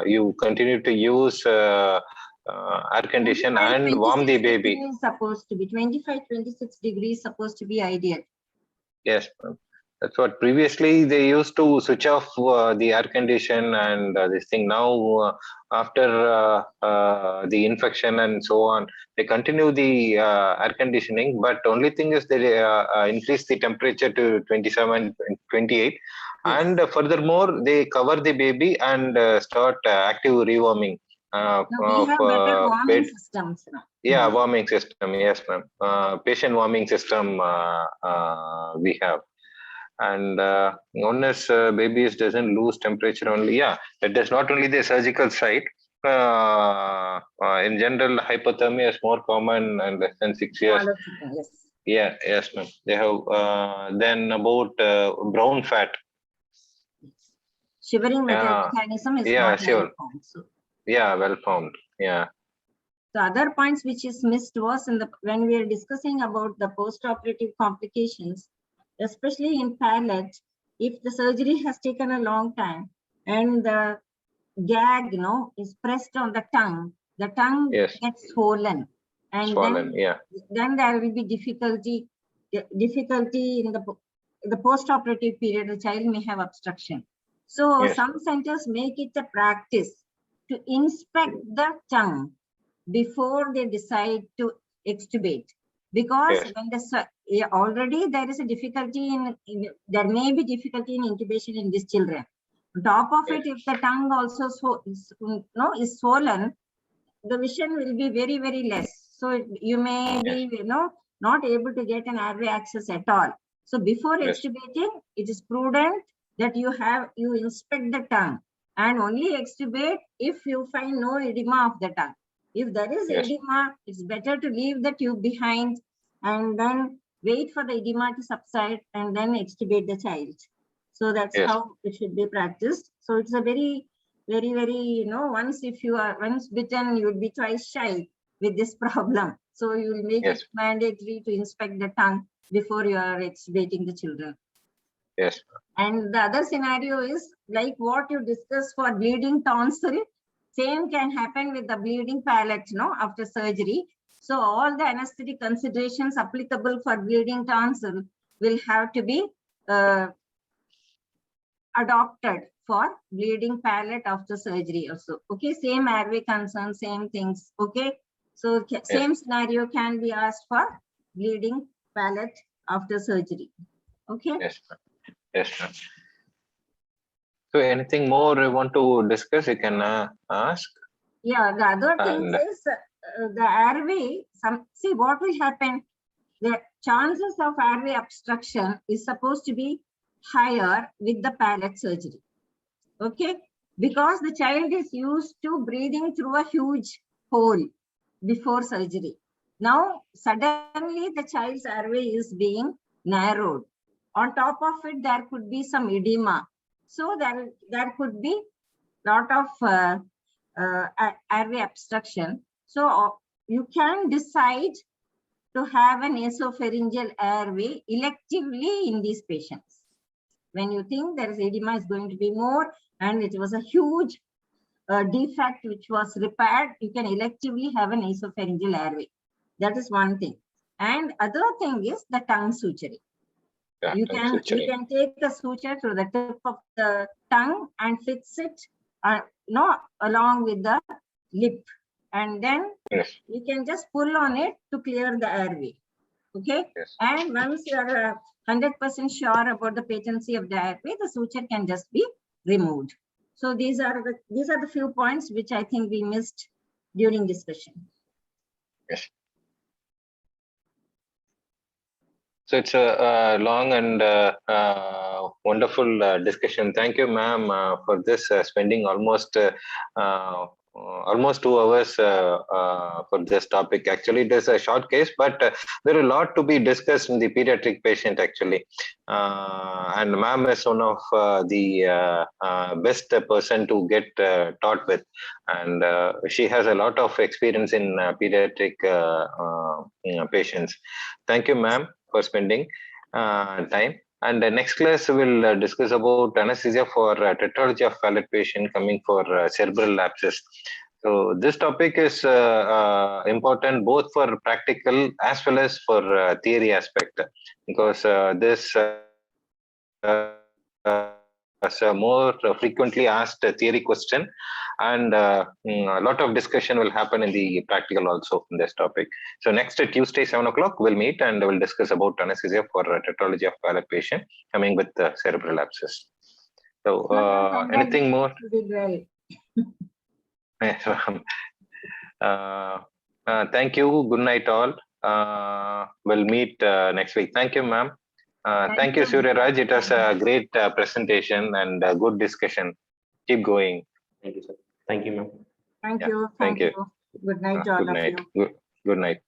you continue to use air condition and warm the baby?
Is supposed to be 25-26 degrees supposed to be ideal.
Yes, ma'am. That's what previously they used to switch off the air condition and this thing. Now, after the infection and so on, they continue the air conditioning. But only thing is they increase the temperature to 27, 28. Yes. And furthermore, they cover the baby and start active rewarming.
We have better warming systems now.
Yeah, warming system. Yes, ma'am. Patient warming system we have. And unless babies doesn't lose temperature only, it is not only the surgical site. In general, hypothermia is more common and less than 6 years.
Yes.
Yes, ma'am. They have then about brown fat.
Shivering mechanism is not well formed. So.
Yeah, well formed. Yeah.
The other points which is missed was when we are discussing about the post-operative complications, especially in palate, if the surgery has taken a long time and the gag, is pressed on the tongue
Yes.
gets swollen, and
Swollen. Yeah.
then there will be difficulty in the post-operative period. The child may have obstruction. So
Yes.
some centers make it a practice to inspect the tongue before they decide to extubate, because
Yes.
when already there is a difficulty there may be difficulty in intubation in these children. On top of it, if the tongue also is swollen, the vision will be very, very less. So you may be, not able to get an airway access at all. So before
Yes.
extubating, it is prudent that you inspect the tongue and only extubate if you find no edema of the tongue. If there is
Yes.
edema, it's better to leave the tube behind and then wait for the edema to subside and then extubate the child. So that's
Yes.
how it should be practiced. So it's a very, very, once bitten, you will be twice shy with this problem. So you will make
Yes.
it mandatory to inspect the tongue before you are extubating the children.
Yes.
And the other scenario is like what you discussed for bleeding tonsil. Same can happen with the bleeding palate, after surgery. So all the anesthetic considerations applicable for bleeding tonsil will have to be adopted for bleeding palate after surgery also. Okay, same airway concern, same things. Okay, so same scenario can be asked for bleeding palate after surgery. Okay.
Yes. Yes. So anything more you want to discuss, you can ask.
Yeah, the other thing
And
is the airway. See what will happen. The chances of airway obstruction is supposed to be higher with the palate surgery. Okay, because the child is used to breathing through a huge hole before surgery. Now suddenly the child's airway is being narrowed. On top of it, there could be some edema. So there could be lot of airway obstruction. So you can decide to have an nasopharyngeal airway electively in these patients. When you think there is edema is going to be more and it was a huge defect which was repaired, you can electively have a nasopharyngeal airway. That is one thing. And other thing is the tongue suturing.
yeah,
You
tongue suturing.
can take a suture through the tip of the tongue and fix it along with the lip, and then
Yes.
you can just pull on it to clear the airway. Okay.
Yes.
And once you are 100% sure about the patency of the airway, the suture can just be removed. So these are the few points which I think we missed during discussion.
Yes. So it's a long and wonderful discussion. Thank you, ma'am, for this, spending almost 2 hours for this topic. Actually, it is a short case, but there are a lot to be discussed in the pediatric patient, actually. And ma'am is one of the best person to get taught with. And she has a lot of experience in pediatric patients. Thank you, ma'am, for spending time. And the next class will discuss about anesthesia for tetralogy of Fallot patient coming for cerebral abscess. So this topic is important both for practical as well as for theory aspect, because this is a more frequently asked theory question, and a lot of discussion will happen in the practical also in this topic. So next Tuesday 7 o'clock we'll meet and we'll discuss about anesthesia for tetralogy of Fallot patient coming with cerebral abscess. So anything more? Thank you. Good night all. We'll meet next week. Thank you, ma'am. Thank you, Surya Raj. It was a great presentation and a good discussion. Keep going.
Thank you, sir. Thank you, ma'am.
Thank
Yeah,
you.
thank you.
Good night to all
Good
of
night.
you.
Good night.